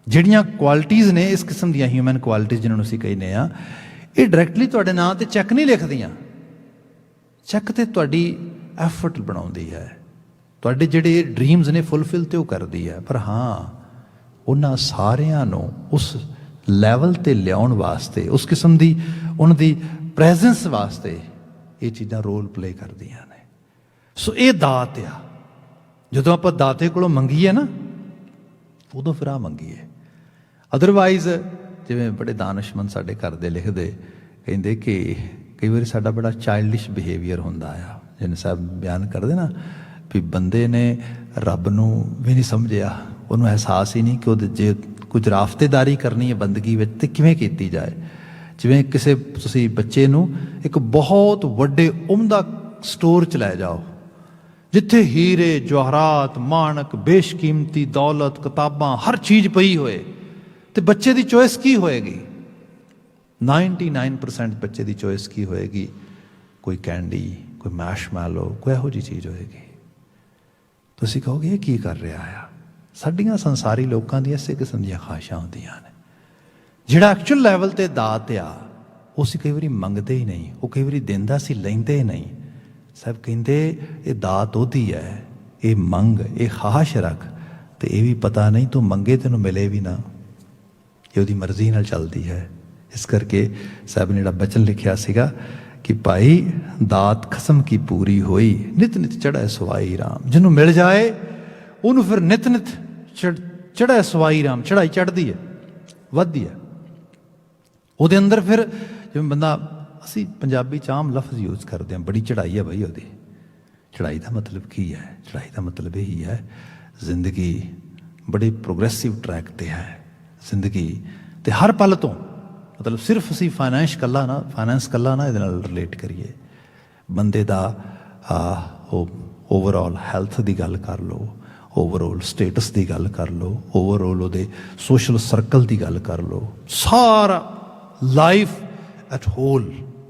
ਜਿਹੜੀਆਂ ਕੁਆਲਿਟੀਜ਼ ਨੇ ਇਸ ਕਿਸਮ ਦੀਆਂ, ਹਿਊਮਨ ਕੁਆਲਿਟੀਜ਼ ਜਿਹਨਾਂ ਨੂੰ ਅਸੀਂ ਕਹਿੰਦੇ ਹਾਂ, ਇਹ ਡਾਇਰੈਕਟਲੀ ਤੁਹਾਡੇ ਨਾਂ 'ਤੇ ਚੈੱਕ ਨਹੀਂ ਲਿਖਦੀਆਂ। ਚੈੱਕ ਤੇ ਤੁਹਾਡੀ ਐਫਰਟ ਬਣਾਉਂਦੀ ਹੈ, ਤੁਹਾਡੇ ਜਿਹੜੇ ਡਰੀਮਸ ਨੇ ਫੁੱਲਫਿਲ ਤੇ ਉਹ ਕਰਦੀ ਹੈ। ਪਰ ਹਾਂ, ਉਹਨਾਂ ਸਾਰਿਆਂ ਨੂੰ ਉਸ ਲੈਵਲ 'ਤੇ ਲਿਆਉਣ ਵਾਸਤੇ, ਉਸ ਕਿਸਮ ਦੀ ਉਹਨਾਂ ਦੀ ਪ੍ਰੈਜ਼ੈਂਸ ਵਾਸਤੇ ਇਹ ਚੀਜ਼ਾਂ ਰੋਲ ਪਲੇ ਕਰਦੀਆਂ ਨੇ। ਸੋ ਇਹ ਦਾਤ ਆ। ਜਦੋਂ ਆਪਾਂ ਦਾਤੇ ਕੋਲੋਂ ਮੰਗੀਏ ਨਾ, ਉਦੋਂ ਫਿਰ ਆ ਮੰਗੀਏ। ਅਦਰਵਾਈਜ਼ ਜਿਵੇਂ ਬੜੇ ਦਾਨਿਸ਼ਮੰਦ ਸਾਡੇ ਘਰ ਦੇ ਲਿਖਦੇ, ਕਹਿੰਦੇ ਕਿ ਕਈ ਵਾਰੀ ਸਾਡਾ ਬੜਾ ਚਾਈਲਡਿਸ਼ ਬਿਹੇਵੀਅਰ ਹੁੰਦਾ ਆ। ਜਿਵੇਂ ਸਾਹਿਬ ਬਿਆਨ ਕਰਦੇ ਨਾ ਵੀ ਬੰਦੇ ਨੇ ਰੱਬ ਨੂੰ ਵੀ ਨਹੀਂ ਸਮਝਿਆ, ਉਹਨੂੰ ਅਹਿਸਾਸ ਹੀ ਨਹੀਂ ਕਿ ਉਹਦੇ ਜੇ ਕੁਝ ਰਾਫਤੇਦਾਰੀ ਕਰਨੀ ਹੈ ਬੰਦਗੀ ਵਿੱਚ ਤੇ ਕਿਵੇਂ ਕੀਤੀ ਜਾਏ। ਜਿਵੇਂ ਕਿਸੇ ਤੁਸੀਂ ਬੱਚੇ ਨੂੰ ਇੱਕ ਬਹੁਤ ਵੱਡੇ ਉਮਦਾ ਸਟੋਰ 'ਚ ਲੈ ਜਾਓ, ਜਿੱਥੇ ਹੀਰੇ ਜਵਾਹਰਾਤ, ਮਾਣਕ, ਬੇਸ਼ਕੀਮਤੀ ਦੌਲਤ, ਕਿਤਾਬਾਂ, ਹਰ ਚੀਜ਼ ਪਈ ਹੋਏ, ਤੇ ਬੱਚੇ ਦੀ ਚੋਇਸ ਕੀ ਹੋਏਗੀ? 99% ਬੱਚੇ ਦੀ ਚੋਇਸ ਕੀ ਹੋਏਗੀ? ਕੋਈ ਕੈਂਡੀ, ਕੋਈ ਮੈਸ਼ਮੈਲੋ, ਕੋਈ ਇਹੋ ਜਿਹੀ ਚੀਜ਼ ਹੋਏਗੀ। ਤੁਸੀਂ ਕਹੋਗੇ ਇਹ ਕੀ ਕਰ ਰਿਹਾ ਆ? ਸਾਡੀਆਂ ਸੰਸਾਰੀ ਲੋਕਾਂ ਦੀਆਂ ਇਸੇ ਕਿਸਮ ਦੀਆਂ ਖਾਹਿਸ਼ਾਂ ਹੁੰਦੀਆਂ ਨੇ। ਜਿਹੜਾ ਐਕਚੁਅਲ ਲੈਵਲ 'ਤੇ ਦਾਤ ਆ, ਉਹ ਅਸੀਂ ਕਈ ਵਾਰੀ ਮੰਗਦੇ ਹੀ ਨਹੀਂ, ਉਹ ਕਈ ਵਾਰੀ ਦਿੰਦਾ ਸੀ ਲੈਂਦੇ ਹੀ ਨਹੀਂ। ਸਭ ਕਹਿੰਦੇ ਇਹ ਦਾਤ ਉਹਦੀ ਹੈ, ਇਹ ਮੰਗ, ਇਹ ਖਾਹਿਸ਼ ਰੱਖ, तो ये भी पता नहीं तू मंगे तेन मिले भी ना, ये ਉਹਦੀ मर्जी नाल चलती है। इस करके साहब ने ਜਿਹੜਾ बचन लिखिया सीगा कि भाई दात खसम की पूरी होई, नित नित चढ़े सवाई राम। जिन्हों मिल जाए उन्होंने फिर नित नित चढ़े सवाई राम, चढ़ाई चढ़ती है, ਵੱਧਦੀ है। ਉਹਦੇ अंदर फिर जिवें बंदा, ਅਸੀਂ ਪੰਜਾਬੀ 'ਚ ਆਮ ਲਫ਼ਜ਼ यूज़ करते हैं, बड़ी चढ़ाई है भाई ਉਹਦੀ। चढ़ाई का मतलब की है? चढ़ाई का मतलब यही है जिंदगी बड़े प्रोग्रेसिव ट्रैक ते है जिंदगी, ते हर पल तो मतलब सिर्फ असी फाइनैंस कला ना ये रिलेट करिए, बंदे दा ओवरऑल हैल्थ की गल कर लो, ओवरऑल स्टेटस की गल कर लो, ओवरऑल वो सोशल सर्कल की गल कर लो, सारा लाइफ एट होल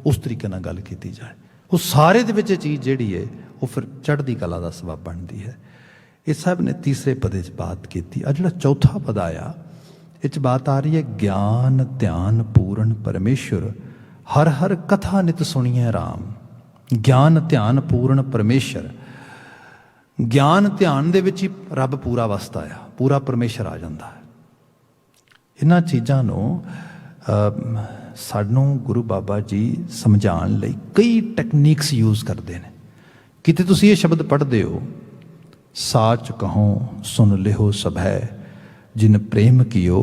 उस तरीके नाल गल की जाए, वो सारे दे विच चीज़ जिहड़ी है वो फिर चढ़ती कला का सबब बनती है। इस साहब ने तीसरे पदे च बात की। अज जिहड़ा चौथा पद आया इस बात आ रही है ज्ञान ध्यान पूर्ण परमेश्वर, हर हर कथा नित सुनिए राम। ज्ञान ध्यान पूर्ण परमेश्वर, ज्ञान ध्यान दे विच ही रब पूरा वसदा आ, पूरा परमेश्वर आ जाता है। इन्हां चीज़ां नूं सानूं गुरु बाबा जी समझाउण लई कई टैकनीक्स यूज़ करते हैं। किते तुसीं ये शब्द पढ़ते हो, साच कहो सुन लिहो सभै, जिन प्रेम कियो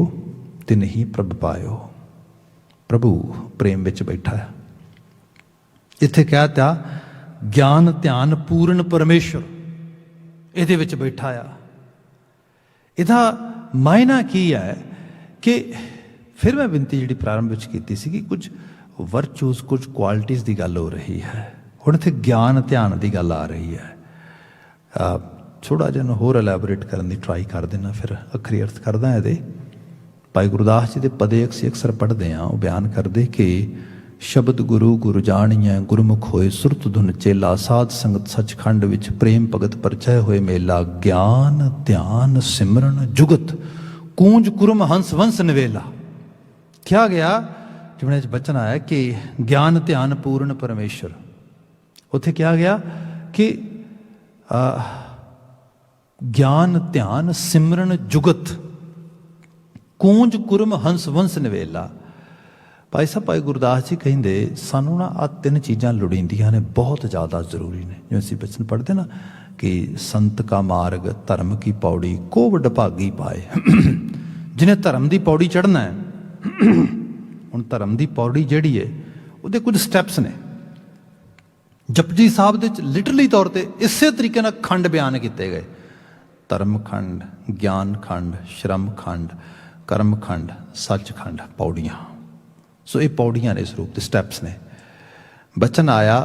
तिन ही प्रभ पायो। प्रभु प्रेम विच बैठा है। इत्थे कहता ज्ञान ध्यान पूर्ण परमेश्वर इहदे विच बैठा आ। इहदा मायना की है कि फिर मैं बिनती जी प्रारंभ विच कीती सी कि कुछ वर्चूज कुछ क्वालिटीज़ की गल हो रही है, हुण इत्थे ज्ञान ध्यान की गल आ रही है। थोड़ा जिहा होर एलैबोरेट करने की ट्राई कर देना, फिर अखरी अर्थ करदा ये। भाई गुरदास जी के पदे असी अक्सर पढ़ते हैं, वो बयान करते कि शब्द गुरु गुरु जानिए, गुरमुख होए सुरत धुन चेला, साध संगत सचखंड विच प्रेम भगत परचय होए मेला। ज्ञान ध्यान सिमरन जुगत, कूंज कुरम हंस वंश नवेला। क्या गया जिन्हें बचन आया कि ज्ञान ध्यान पूर्ण परमेश्वर, उत्थे क्या गया कि ज्ञान ध्यान सिमरन जुगत, कूंज कुरम हंस वंश नवेला। भाई साहब भाई गुरदास जी कहिंदे सानू ना आ तीन चीज़ां लोड़ींदियां ने, बहुत ज़्यादा जरूरी ने। जो असीं बचन पढ़ते ना कि संत का मार्ग धर्म की पौड़ी को वड भागी पाए। जिन्हें धर्म की पौड़ी चढ़ना है, हुण धर्म की पौड़ी जिहड़ी है उहदे कुछ स्टैप्स ने। जपजी साहब दे लिटरली तौर पर इसे तरीके नाल खंड बयान किए गए, धर्म खंड, ज्ञान खंड, श्रम खंड, कर्म खंड, सच खंड, पौड़ियाँ। सो ये पौड़ियाँ ने, इस रूप के स्टैप्स ने। बचन आया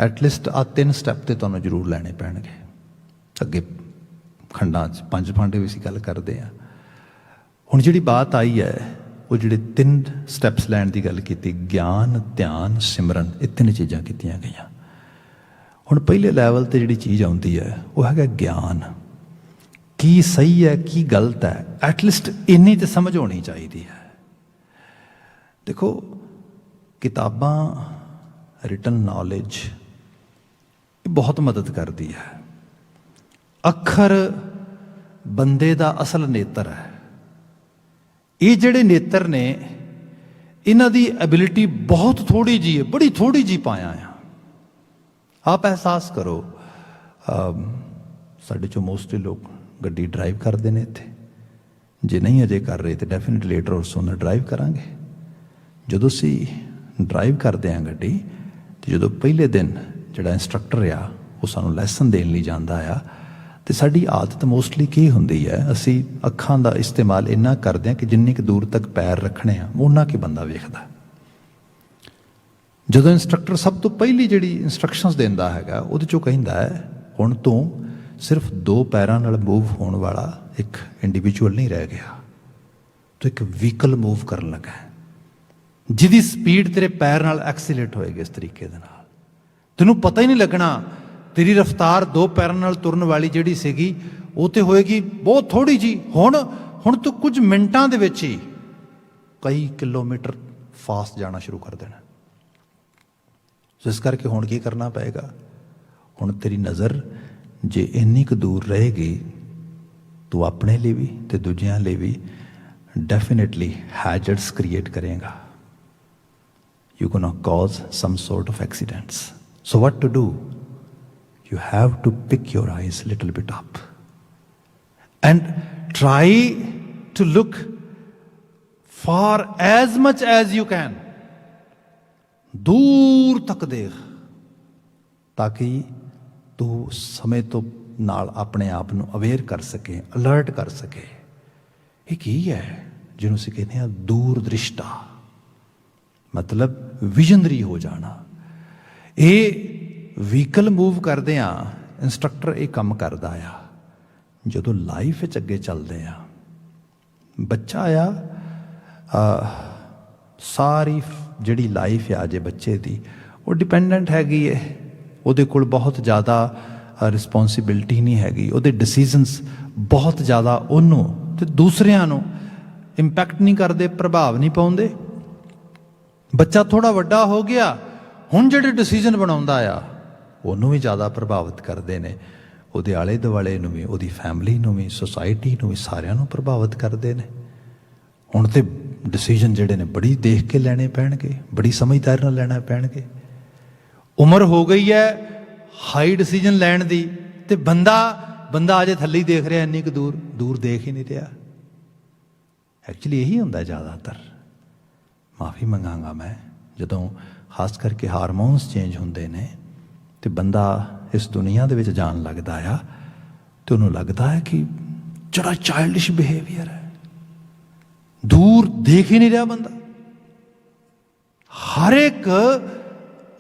एटलीस्ट आ तीन स्टैप तो तुहानूं जरूर लैने पैणगे। अगे खंडां च पंज फांडे भी असीं गल करते हैं। हुण जिहड़ी बात आई है वो जिहड़े तीन स्टैप्स लैण की गल की, ज्ञान ध्यान सिमरन, ये तीन चीज़ां कीतियां गईयां। हुण पहले लैवल ते जिहड़ी चीज़ आउंदी है वो है ज्ञान। की सही है की गलत है, एटलीस्ट इन्नी तो समझ होनी चाहिए है। देखो किताबां, रिटन नॉलेज बहुत मदद करती है। अखर बंदे दा असल नेत्र है। ये जिहड़े नेत्र ने इन्हां दी एबिलिटी बहुत थोड़ी जी है, बड़ी थोड़ी जी पाया है। आप एहसास करो, साडे चो मोस्टली लोग गड्डी ड्राइव करते हैं इत्थे, जे नहीं अजे कर रहे तो डेफिनेटली लेटर और सोना ड्राइव करांगे। जदों असी ड्राइव करते हैं गड्डी, तो जदों पहले दिन जिहड़ा इंस्ट्रक्टर आ वो सानूं लैसन देण लई जांदा आ, तो साडी आदत मोस्टली की हुंदी है, असी अखां दा इस्तेमाल इन्ना करते हैं कि जिन्नी क दूर तक पैर रखने आ उन्ना कि बंदा वेखदा। जदों इंस्ट्रक्टर सब तो पहली जिहड़ी इंस्ट्रक्शनस दिंदा हैगा उहदे चों कहिंदा है हुण तूं सिर्फ दो पैरां नाल मूव होने वाला एक इंडिविजुअल नहीं रह गया, तो एक व्हीकल मूव करन लगा है जिहदी स्पीड तेरे पैर नाल एक्सीलेट होएगी। इस तरीके दे नाल तैनूं पता ही नहीं लगना, तेरी रफ्तार दो पैरां नाल तुरन वाली जिहड़ी सीगी वो तो होएगी बहुत थोड़ी जी। हुण तूं कुछ मिनटां दे विच ही कई किलोमीटर फास्ट जाना शुरू कर देना। सो इस करके हुण की करना पेगा, हुण तेरी नज़र जे इन्नी क दूर रहेगी ਤੂੰ ਆਪਣੇ ਲਈ ਵੀ ਤੇ ਦੂਜਿਆਂ ਲਈ ਵੀ ਡੈਫੀਨੇਟਲੀ ਹੈਜ਼ਰਡਸ ਕ੍ਰੀਏਟ ਕਰੇਗਾ। You're going to cause some sort of accidents. So what to do? You have to pick your eyes a little bit up and try to look far as much as you can. दूर तक देख, ताकि तू समय तो ਨਾਲ ਆਪਣੇ ਆਪ ਨੂੰ ਅਵੇਅਰ ਕਰ ਸਕੇ, ਅਲਰਟ ਕਰ ਸਕੇ। ਇਹ ਕੀ ਹੈ ਜਿਹਨੂੰ ਅਸੀਂ ਕਹਿੰਦੇ ਹਾਂ ਦੂਰ ਦ੍ਰਿਸ਼ਟਾ, ਮਤਲਬ ਵਿਜ਼ਨਰੀ ਹੋ ਜਾਣਾ। ਇਹ ਵਹੀਕਲ ਮੂਵ ਕਰਦੇ ਆ, ਇੰਸਟਰਕਟਰ ਇਹ ਕੰਮ ਕਰਦਾ ਆ। ਜਦੋਂ ਲਾਈਫ ਵਿੱਚ ਅੱਗੇ ਚੱਲਦੇ ਆ, ਬੱਚਾ ਆ ਸਾਰੀ ਜਿਹੜੀ ਲਾਈਫ ਆ ਜੇ ਬੱਚੇ ਦੀ, ਉਹ ਡਿਪੈਂਡੈਂਟ ਹੈਗੀ ਹੈ। ਉਹਦੇ ਕੋਲ ਬਹੁਤ ਜ਼ਿਆਦਾ ਰਿਸਪੋਂਸੀਬਿਲਿਟੀ ਨਹੀਂ ਹੈਗੀ, ਉਹਦੇ ਡਿਸੀਜ਼ਨਸ ਬਹੁਤ ਜ਼ਿਆਦਾ ਉਹਨੂੰ ਤੇ ਦੂਸਰਿਆਂ ਨੂੰ ਇੰਪੈਕਟ ਨਹੀਂ ਕਰਦੇ, ਪ੍ਰਭਾਵ ਨਹੀਂ ਪਾਉਂਦੇ। ਬੱਚਾ ਥੋੜ੍ਹਾ ਵੱਡਾ ਹੋ ਗਿਆ, ਹੁਣ ਜਿਹੜੇ ਡਿਸੀਜ਼ਨ ਬਣਾਉਂਦਾ ਆ ਉਹਨੂੰ ਵੀ ਜ਼ਿਆਦਾ ਪ੍ਰਭਾਵਿਤ ਕਰਦੇ ਨੇ, ਉਹਦੇ ਆਲੇ ਦੁਆਲੇ ਨੂੰ ਵੀ, ਉਹਦੀ ਫੈਮਿਲੀ ਨੂੰ ਵੀ, ਸੁਸਾਇਟੀ ਨੂੰ ਵੀ, ਸਾਰਿਆਂ ਨੂੰ ਪ੍ਰਭਾਵਿਤ ਕਰਦੇ ਨੇ। ਹੁਣ ਤੇ ਡਿਸੀਜ਼ਨ ਜਿਹੜੇ ਨੇ ਬੜੀ ਦੇਖ ਕੇ ਲੈਣੇ ਪੈਣਗੇ, ਬੜੀ ਸਮਝਦਾਰੀ ਨਾਲ ਲੈਣਾ ਪੈਣਗੇ। ਉਮਰ ਹੋ ਗਈ ਹੈ ਹਾਈ ਡਿਸੀਜ਼ਨ ਲੈਣ ਦੀ, ਤੇ ਬੰਦਾ ਅਜੇ ਥੱਲੇ ਹੀ ਦੇਖ ਰਿਹਾ, ਇੰਨੀ ਕੁ ਦੂਰ ਦੇਖ ਹੀ ਨਹੀਂ ਰਿਹਾ। ਐਕਚੁਅਲੀ ਇਹੀ ਹੁੰਦਾ ਜ਼ਿਆਦਾਤਰ। ਮਾਫੀ ਮੰਗਾਂਗਾ ਮੈਂ, ਜਦੋਂ ਖਾਸ ਕਰਕੇ ਹਾਰਮੋਨਸ ਚੇਂਜ ਹੁੰਦੇ ਨੇ ਤੇ ਬੰਦਾ ਇਸ ਦੁਨੀਆ ਦੇ ਵਿੱਚ ਜਾਣ ਲੱਗਦਾ ਆ, ਤੇ ਉਹਨੂੰ ਲੱਗਦਾ ਹੈ ਕਿ ਜਿਹੜਾ ਚਾਈਲਡਿਸ਼ ਬਿਹੇਵੀਅਰ ਹੈ, ਦੂਰ ਦੇਖ ਹੀ ਨਹੀਂ ਰਿਹਾ ਬੰਦਾ। ਹਰ ਇੱਕ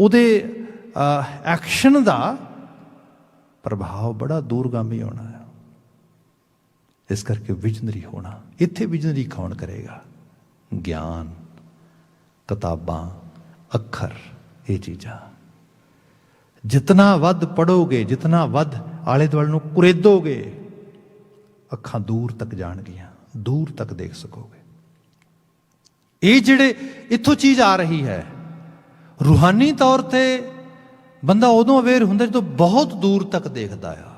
ਉਹਦੇ ਐਕਸ਼ਨ ਦਾ ਪ੍ਰਭਾਵ ਬੜਾ ਦੂਰਗਾਮੀ ਹੋਣਾ ਹੈ। ਇਸ ਕਰਕੇ ਵਿਜ਼ਨਰੀ ਹੋਣਾ, ਇੱਥੇ ਵਿਜ਼ਨਰੀ ਕੌਣ ਕਰੇਗਾ? ਗਿਆਨ, ਕਿਤਾਬਾਂ, ਅੱਖਰ, ਇਹ ਚੀਜ਼ਾਂ ਜਿਤਨਾ ਵੱਧ ਪੜ੍ਹੋਗੇ, ਜਿਤਨਾ ਵੱਧ ਆਲੇ ਦੁਆਲੇ ਨੂੰ ਕੁਰੇਦੋਗੇ, ਅੱਖਾਂ ਦੂਰ ਤੱਕ ਜਾਣਗੀਆਂ, ਦੂਰ ਤੱਕ ਦੇਖ ਸਕੋਗੇ। ਇਹ ਜਿਹੜੇ ਇੱਥੋਂ ਚੀਜ਼ ਆ ਰਹੀ ਹੈ, ਰੂਹਾਨੀ ਤੌਰ ਤੇ ਬੰਦਾ ਉਦੋਂ ਅਵੇਅਰ ਹੁੰਦਾ ਜਦੋਂ ਬਹੁਤ ਦੂਰ ਤੱਕ ਦੇਖਦਾ ਆ।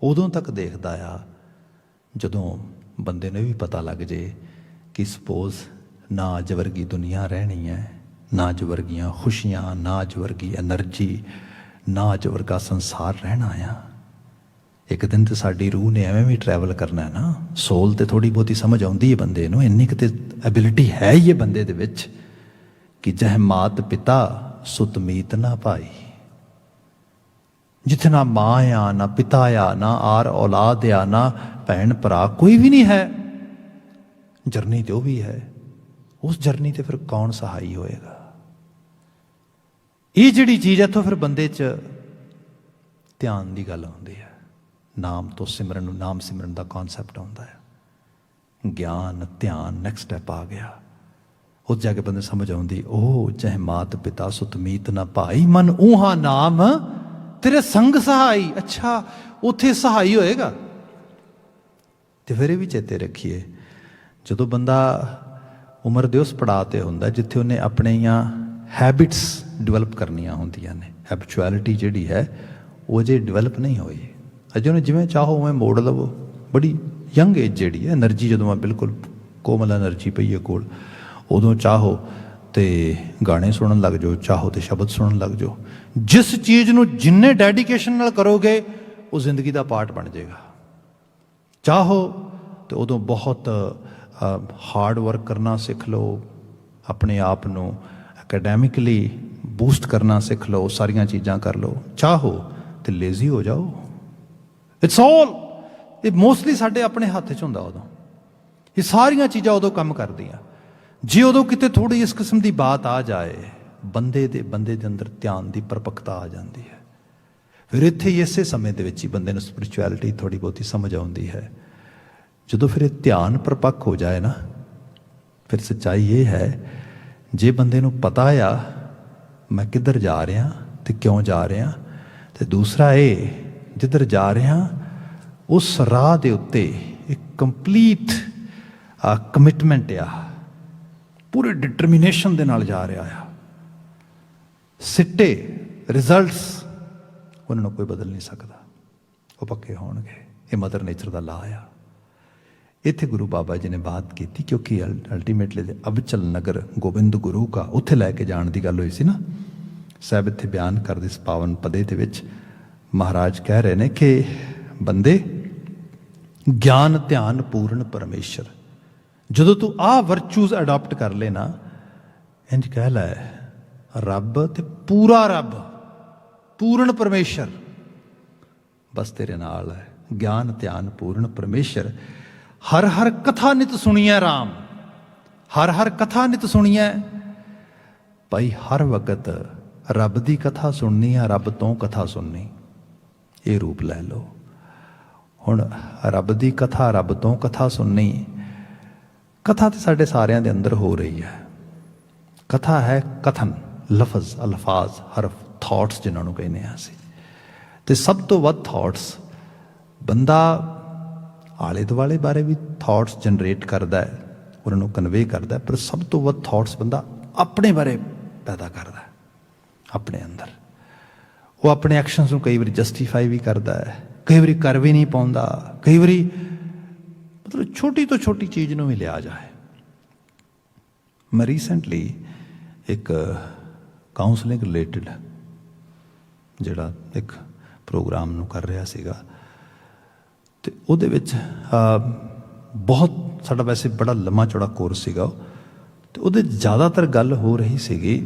ਉਦੋਂ ਤੱਕ ਦੇਖਦਾ ਆ ਜਦੋਂ ਬੰਦੇ ਨੂੰ ਇਹ ਵੀ ਪਤਾ ਲੱਗ ਜੇ ਕਿ ਸਪੋਜ਼ ਨਾ ਅੱਜ ਵਰਗੀ ਦੁਨੀਆ ਰਹਿਣੀ ਹੈ, ਨਾ ਅੱਜ ਵਰਗੀਆਂ ਖੁਸ਼ੀਆਂ, ਨਾ ਅੱਜ ਵਰਗੀ ਐਨਰਜੀ, ਨਾ ਅੱਜ ਵਰਗਾ ਸੰਸਾਰ ਰਹਿਣਾ ਆ। ਇੱਕ ਦਿਨ ਤੇ ਸਾਡੀ ਰੂਹ ਨੇ ਐਵੇਂ ਵੀ ਟਰੈਵਲ ਕਰਨਾ ਨਾ। ਸੋਲ ਤੇ ਥੋੜ੍ਹੀ ਬਹੁਤੀ ਸਮਝ ਆਉਂਦੀ ਹੈ ਬੰਦੇ ਨੂੰ, ਇੰਨੀ ਕੁ ਤੇ ਐਬਿਲਿਟੀ ਹੈ ਹੀ ਹੈ ਬੰਦੇ ਦੇ ਵਿੱਚ ਕਿ ਜਹ ਮਾਤ ਪਿਤਾ ਸੁਤ ਮੀਤ ਨਾ ਭਾਈ। ਜਿੱਥੇ ਨਾ ਮਾਂ ਆ, ਨਾ ਪਿਤਾ ਆ, ਨਾ ਆਰ ਔਲਾਦ ਆ, ਨਾ ਭੈਣ ਭਰਾ, ਕੋਈ ਵੀ ਨਹੀਂ ਹੈ। ਜਰਨੀ ਤੇ ਉਹ ਵੀ ਹੈ, ਉਸ ਜਰਨੀ ਤੇ ਫਿਰ ਕੌਣ ਸਹਾਈ ਹੋਏਗਾ? ਇਹ ਜਿਹੜੀ ਚੀਜ਼ ਇੱਥੋਂ ਫਿਰ ਬੰਦੇ 'ਚ ਧਿਆਨ ਦੀ ਗੱਲ ਆਉਂਦੀ ਹੈ। ਨਾਮ ਤੋਂ ਸਿਮਰਨ ਨੂੰ, ਨਾਮ ਸਿਮਰਨ ਦਾ ਕੌਨਸੈਪਟ ਆਉਂਦਾ ਹੈ। ਗਿਆਨ, ਧਿਆਨ, ਨੈਕਸਟ ਸਟੈਪ ਆ ਗਿਆ। ਉਸ ਜਾ ਕੇ ਬੰਦੇ ਸਮਝ ਆਉਂਦੀ, ਉਹ ਚਾਹੇ ਮਾਤ ਪਿਤਾ ਸੁਤ ਮੀਤ ਨਾ ਭਾਈ, ਮਨ ਊਹਾ ਨਾਮ ਤੇਰੇ ਸੰਗ ਸਹਾਈ। ਅੱਛਾ, ਉੱਥੇ ਸਹਾਈ ਹੋਏਗਾ। ਤੇ ਫਿਰ ਇਹ ਵੀ ਚੇਤੇ ਰੱਖੀਏ, ਜਦੋਂ ਬੰਦਾ ਉਮਰ ਦੇ ਉਸ ਪੜਾਅ 'ਤੇ ਹੁੰਦਾ ਜਿੱਥੇ ਉਹਨੇ ਆਪਣੀਆਂ ਹੈਬਿਟਸ ਡਿਵੈਲਪ ਕਰਨੀਆਂ ਹੁੰਦੀਆਂ ਨੇ, ਹੈਬਿਚੁਅਲਿਟੀ ਜਿਹੜੀ ਹੈ ਉਹ ਅਜੇ ਡਿਵੈਲਪ ਨਹੀਂ ਹੋਈ। ਅਜੇ ਉਹਨੇ ਜਿਵੇਂ ਚਾਹੋ ਉਵੇਂ ਮੋੜ ਲਵੋ। ਬੜੀ ਯੰਗ ਏਜ ਜਿਹੜੀ ਹੈ, ਐਨਰਜੀ ਜਦੋਂ ਮੈਂ ਬਿਲਕੁਲ ਕੋਮਲ ਐਨਰਜੀ ਪਈ ਹੈ ਕੋਲ, ਉਦੋਂ ਚਾਹੋ ਤੇ ਗਾਣੇ ਸੁਣਨ ਲੱਗ ਜਾਓ, ਚਾਹੋ ਤੇ ਸ਼ਬਦ ਸੁਣਨ ਲੱਗ ਜਾਓ। ਜਿਸ ਚੀਜ਼ ਨੂੰ ਜਿੰਨੇ ਡੈਡੀਕੇਸ਼ਨ ਨਾਲ ਕਰੋਗੇ ਉਹ ਜ਼ਿੰਦਗੀ ਦਾ ਪਾਰਟ ਬਣ ਜਾਏਗਾ। ਚਾਹੋ ਤੇ ਉਦੋਂ ਬਹੁਤ ਹਾਰਡ ਵਰਕ ਕਰਨਾ ਸਿੱਖ ਲਓ, ਆਪਣੇ ਆਪ ਨੂੰ ਐਕੈਡੈਮਿਕਲੀ ਬੂਸਟ ਕਰਨਾ ਸਿੱਖ ਲਓ, ਸਾਰੀਆਂ ਚੀਜ਼ਾਂ ਕਰ ਲਓ। ਚਾਹੋ ਤੇ ਲੇਜ਼ੀ ਹੋ ਜਾਓ। ਇਟਸ ਆਲ, ਇਹ ਮੋਸਟਲੀ ਸਾਡੇ ਆਪਣੇ ਹੱਥ 'ਚ ਹੁੰਦਾ ਉਦੋਂ। ਇਹ ਸਾਰੀਆਂ ਚੀਜ਼ਾਂ ਉਦੋਂ ਕੰਮ ਕਰਦੀਆਂ। ਜੇ ਉਦੋਂ ਕਿਤੇ ਥੋੜ੍ਹੀ ਇਸ ਕਿਸਮ ਦੀ ਬਾਤ ਆ ਜਾਏ, ਬੰਦੇ ਦੇ ਅੰਦਰ ਧਿਆਨ ਦੀ ਪਰਪੱਕਤਾ ਆ ਜਾਂਦੀ ਹੈ। ਫਿਰ ਇੱਥੇ ਹੀ ਇਸੇ ਸਮੇਂ ਦੇ ਵਿੱਚ ਹੀ ਬੰਦੇ ਨੂੰ ਸਪਿਰਿਚੁਅਲਿਟੀ ਥੋੜ੍ਹੀ ਬਹੁਤੀ ਸਮਝ ਆਉਂਦੀ ਹੈ। ਜਦੋਂ ਫਿਰ ਇਹ ਧਿਆਨ ਪਰਪੱਕ ਹੋ ਜਾਏ ਨਾ, ਫਿਰ ਸੱਚਾਈ ਇਹ ਹੈ, ਜੇ ਬੰਦੇ ਨੂੰ ਪਤਾ ਆ ਮੈਂ ਕਿੱਧਰ ਜਾ ਰਿਹਾ ਤੇ ਕਿਉਂ ਜਾ ਰਿਹਾ, ਤੇ ਦੂਸਰਾ ਇਹ ਜਿੱਧਰ ਜਾ ਰਿਹਾ ਉਸ ਰਾਹ ਦੇ ਉੱਤੇ ਇੱਕ ਕੰਪਲੀਟ ਕਮਿਟਮੈਂਟ ਆ, ਪੂਰੇ ਡਿਟਰਮੀਨੇਸ਼ਨ ਦੇ ਨਾਲ ਜਾ ਰਿਹਾ ਆ। ਸਿੱਟੇ ਰਿਜ਼ਲਟਸ ਉਹਨਾਂ ਨੂੰ ਕੋਈ ਬਦਲ ਨਹੀਂ ਸਕਦਾ, ਉਹ ਪੱਕੇ ਹੋਣਗੇ। ਇਹ ਮਦਰ ਨੇਚਰ ਦਾ ਲਾਅ ਆ। इत्थे गुरु बाबा जी ने बात की, क्योंकि अल्टीमेटली अबचल नगर गोबिंद गुरु का उत्थे लैके जाण की गल हुई सी ना। साहब इत्थे बयान करदे इस पावन पदे दे विच महाराज कह रहे ने कि बंदे ज्ञान ध्यान पूर्ण परमेश्वर, जदों तू आ वर्चूज अडॉप्ट कर लेना, इंज कह लै रब ते पूरा रब पूर्ण परमेश्वर बस तेरे नाल है। ज्ञान ध्यान पूर्ण परमेश्वर। हर हर कथा नित सुनिए राम, हर हर कथा नित सुनिए भाई। हर वक्त रब की कथा सुननी है, रब तो कथा सुननी, ये रूप लै लो। हुण रब की कथा, रब तो कथा सुननी, कथा तो साढ़े सारिਆਂ ਦੇ अंदर हो रही है। कथा है कथन, लफज, अल्फाज, हरफ, थॉट्स जिन्होंने कहने असी। तो सब तो वध थॉट्स बंदा आले दुआले बारे भी थॉट्स जनरेट करता है, उन्होंने कन्वे करता है, पर सब तो वध थॉट्स बंदा अपने बारे पैदा करता है अपने अंदर। वो अपने एक्शनस को कई बार जस्टिफाई भी करता है, कई बार कर भी नहीं पाता, कई बार मतलब छोटी तो छोटी चीज़ में भी लिया जाए। मैं रीसेंटली एक काउंसलिंग रिलेटिड जिहड़ा एक प्रोग्राम नूं कर रहा सीगा, ते उहदे विच बहुत साडा वैसे बड़ा लम्मा चौड़ा कोर्स सीगा, ते उहदे ज़्यादातर गल हो रही सीगी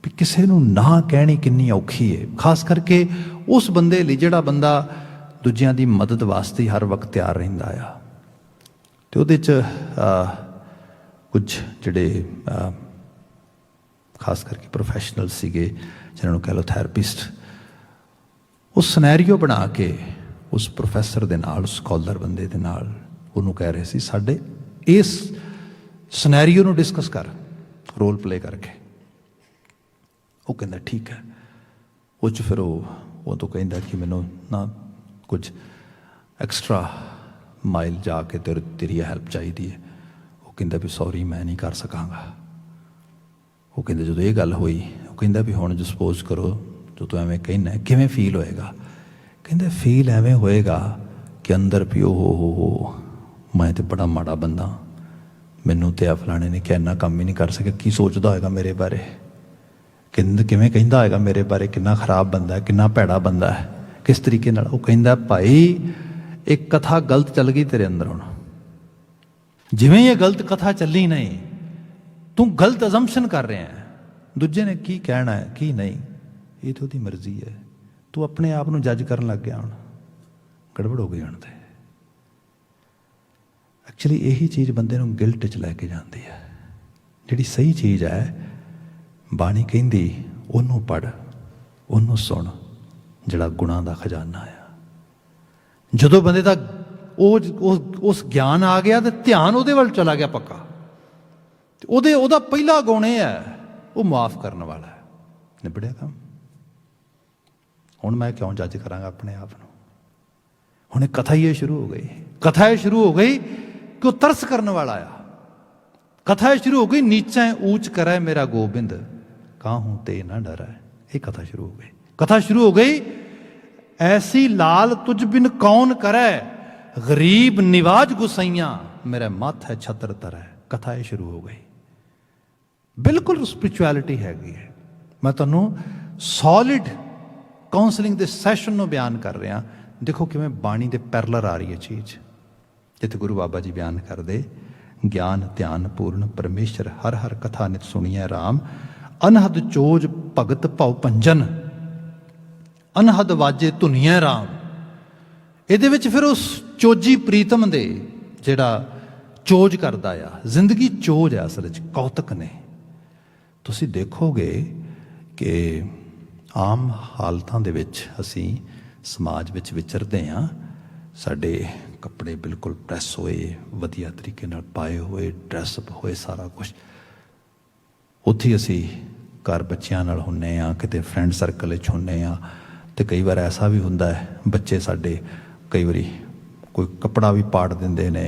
भी किसी नूं ना कहनी कितनी औखी है, खास करके उस बंदे लई जिहड़ा बंदा दूजियां दी मदद वास्ते हर वक्त तैयार रहिंदा आ। तो उहदे च कुछ जिहड़े खास करके प्रोफैशनल सीगे, जिन्होंने कह लो थैरेपिस्ट, उस सनैरीओ बना के उस प्रोफैसर दे नाल, स्कॉलर बंदे दे नाल उन्होंने कह रहे सी साडे इस सनैरीओ नूं डिस्कस कर, रोल प्ले करके। वो कहंदा ठीक है। उस च फिर वो तो कहंदा कि मैनूं ना कुछ एक्सट्रा माइल जाके तेरी हेल्प चाहिए है। वो कहंदा भी सॉरी मैं नहीं कर सकांगा। वो कहंदे जो ये गल हुई, वो कहंदा भी हुण जो सपोज करो जो तू एवें कहना किवें फील होएगा। कहंदे फील एवें होएगा कि अंदर भी हो मैं तो बड़ा माड़ा बंदा, मैनू तो फलाने ने क्या इन्ना काम ही नहीं कर सकिया, की सोचता होएगा मेरे बारे, किवें कहंदा होएगा मेरे बारे, कितना खराब बंदा है, कितना भैड़ा बंदा है, किस तरीके नाल। वो कहंदा भाई एक कथा गलत चल गई तेरे अंदर, हुण जिवें ये गलत कथा चली नहीं, तू गलत अजम्पशन कर रहा है, दूजे ने की कहना है की नहीं, ये तो उसकी मर्जी है। तू अपने आप को जज करन लग गया, हुण गड़बड़ हो गई। हुण ते एक्चुअली यही चीज़ बंदे नूं गिल्ट च लैके जाती है। जिहड़ी सही चीज़ है बाणी कहंदी ओनू पढ़, ओनू सुन, जिहड़ा गुणां दा खजाना आ। जदों बंदे दा उस ज्ञान आ गया तो ध्यान उहदे वल चला गया पक्का। उहदा पहला गुण यह है वो माफ़ करने वाला है। निबड़िया काम। हुण मैं क्यों जज करांगा अपने आप को। हुण कथा ही शुरू हो गई, कथा ये शुरू हो गई कि वो तरस करने वाला आ। कथा शुरू हो गई नीचा ऊंच करे मेरा गोबिंद, काहूं ते ना डरा है। ये कथा शुरू हो गई। कथा शुरू हो गई ऐसी लाल तुझ बिन कौन करे, गरीब निवाज गुसैया मेरा मत है छत्र तरह। कथा ये शुरू हो गई। बिल्कुल स्पिरिचुअलिटी हैगी है। मैं तुहानूं सॉलिड काउंसलिंग के सैशन में बयान कर रहा। देखो किवें बाणी दे पैरलर आ रही है चीज़। जिथे गुरु बाबा जी बयान करते ज्ञान ध्यान पूर्ण परमेश्वर, हर हर कथा नित सुनिए राम, अनहद चोज भगत भव भंजन, अनहद वाजे धुनिया राम। ये फिर उस चोजी प्रीतम दे जिहड़ा चोज करता आ, जिंदगी चोज है असल च, कौतक ने। तुसी देखोगे कि आम हालतां दे विच असी समाज विच विचरदे हाँ, साडे कपड़े बिल्कुल प्रैस होए, वधिया तरीके नाल पाए हुए, ड्रैसअप होए, सारा कुछ। उत्थे असी घर बच्चियां नाल हुन्ने आ, किते फ्रेंड सर्कल विच हुन्ने आ, ते कई बार ऐसा भी हुंदा है बच्चे साडे कई बारी कोई कपड़ा भी पाड़ दिंदे ने,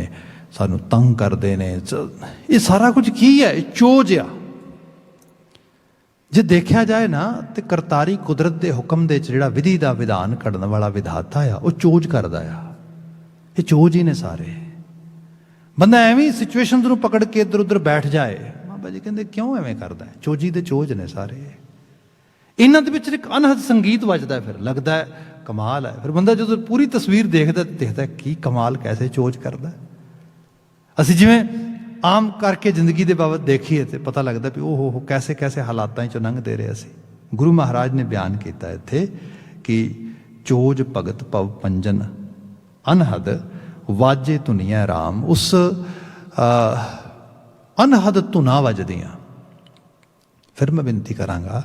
सानू तंग करते ने। ये सारा कुछ की है? चोज आ। जे देखा जाए ना तो करतारी कुदरत के हुक्म दे जिहड़ा विधि का विधान करने वाला विधाता आ, वो चोज करदा आ। ये चोज ही ने सारे। ਬੰਦਾ ਐਵੇਂ ਹੀ ਸਿਚੁਏਸ਼ਨਸ ਨੂੰ ਪਕੜ ਕੇ ਇੱਧਰ ਉੱਧਰ ਬੈਠ ਜਾਏ। ਬਾਬਾ ਜੀ ਕਹਿੰਦੇ ਕਿਉਂ ਐਵੇਂ ਕਰਦਾ ਹੈ? ਚੋਜੀ ਦੇ ਚੋਜ ਨੇ ਸਾਰੇ। ਇਹਨਾਂ ਦੇ ਵਿੱਚ ਇੱਕ ਅਨਹਦ ਸੰਗੀਤ ਵੱਜਦਾ, ਫਿਰ ਲੱਗਦਾ ਹੈ ਕਮਾਲ ਹੈ। ਫਿਰ ਬੰਦਾ ਜਦੋਂ ਪੂਰੀ ਤਸਵੀਰ ਦੇਖਦਾ ਤੇ ਦੇਖਦਾ ਕੀ ਕਮਾਲ, ਕੈਸੇ ਚੋਜ ਕਰਦਾ। ਅਸੀਂ ਜਿਵੇਂ ਆਮ ਕਰਕੇ ਜ਼ਿੰਦਗੀ ਦੇ ਬਾਬਤ ਦੇਖੀਏ ਤੇ ਪਤਾ ਲੱਗਦਾ ਵੀ ਉਹ ਕੈਸੇ ਕੈਸੇ ਹਾਲਾਤਾਂ 'ਚੋਂ ਲੰਘਦੇ ਰਹੇ ਅਸੀਂ। ਗੁਰੂ ਮਹਾਰਾਜ ਨੇ ਬਿਆਨ ਕੀਤਾ ਇੱਥੇ ਕਿ ਚੋਜ ਭਗਤ ਭਵ ਪੰਜਨ ਅਨਹਦ ਵਾਜੇ ਧੁਨੀਆਂ ਰਾਮ। ਉਸ ਅਨਹਦ ਧੁਨਾ ਵੱਜਦੀਆਂ। ਫਿਰ ਮੈਂ ਬੇਨਤੀ ਕਰਾਂਗਾ,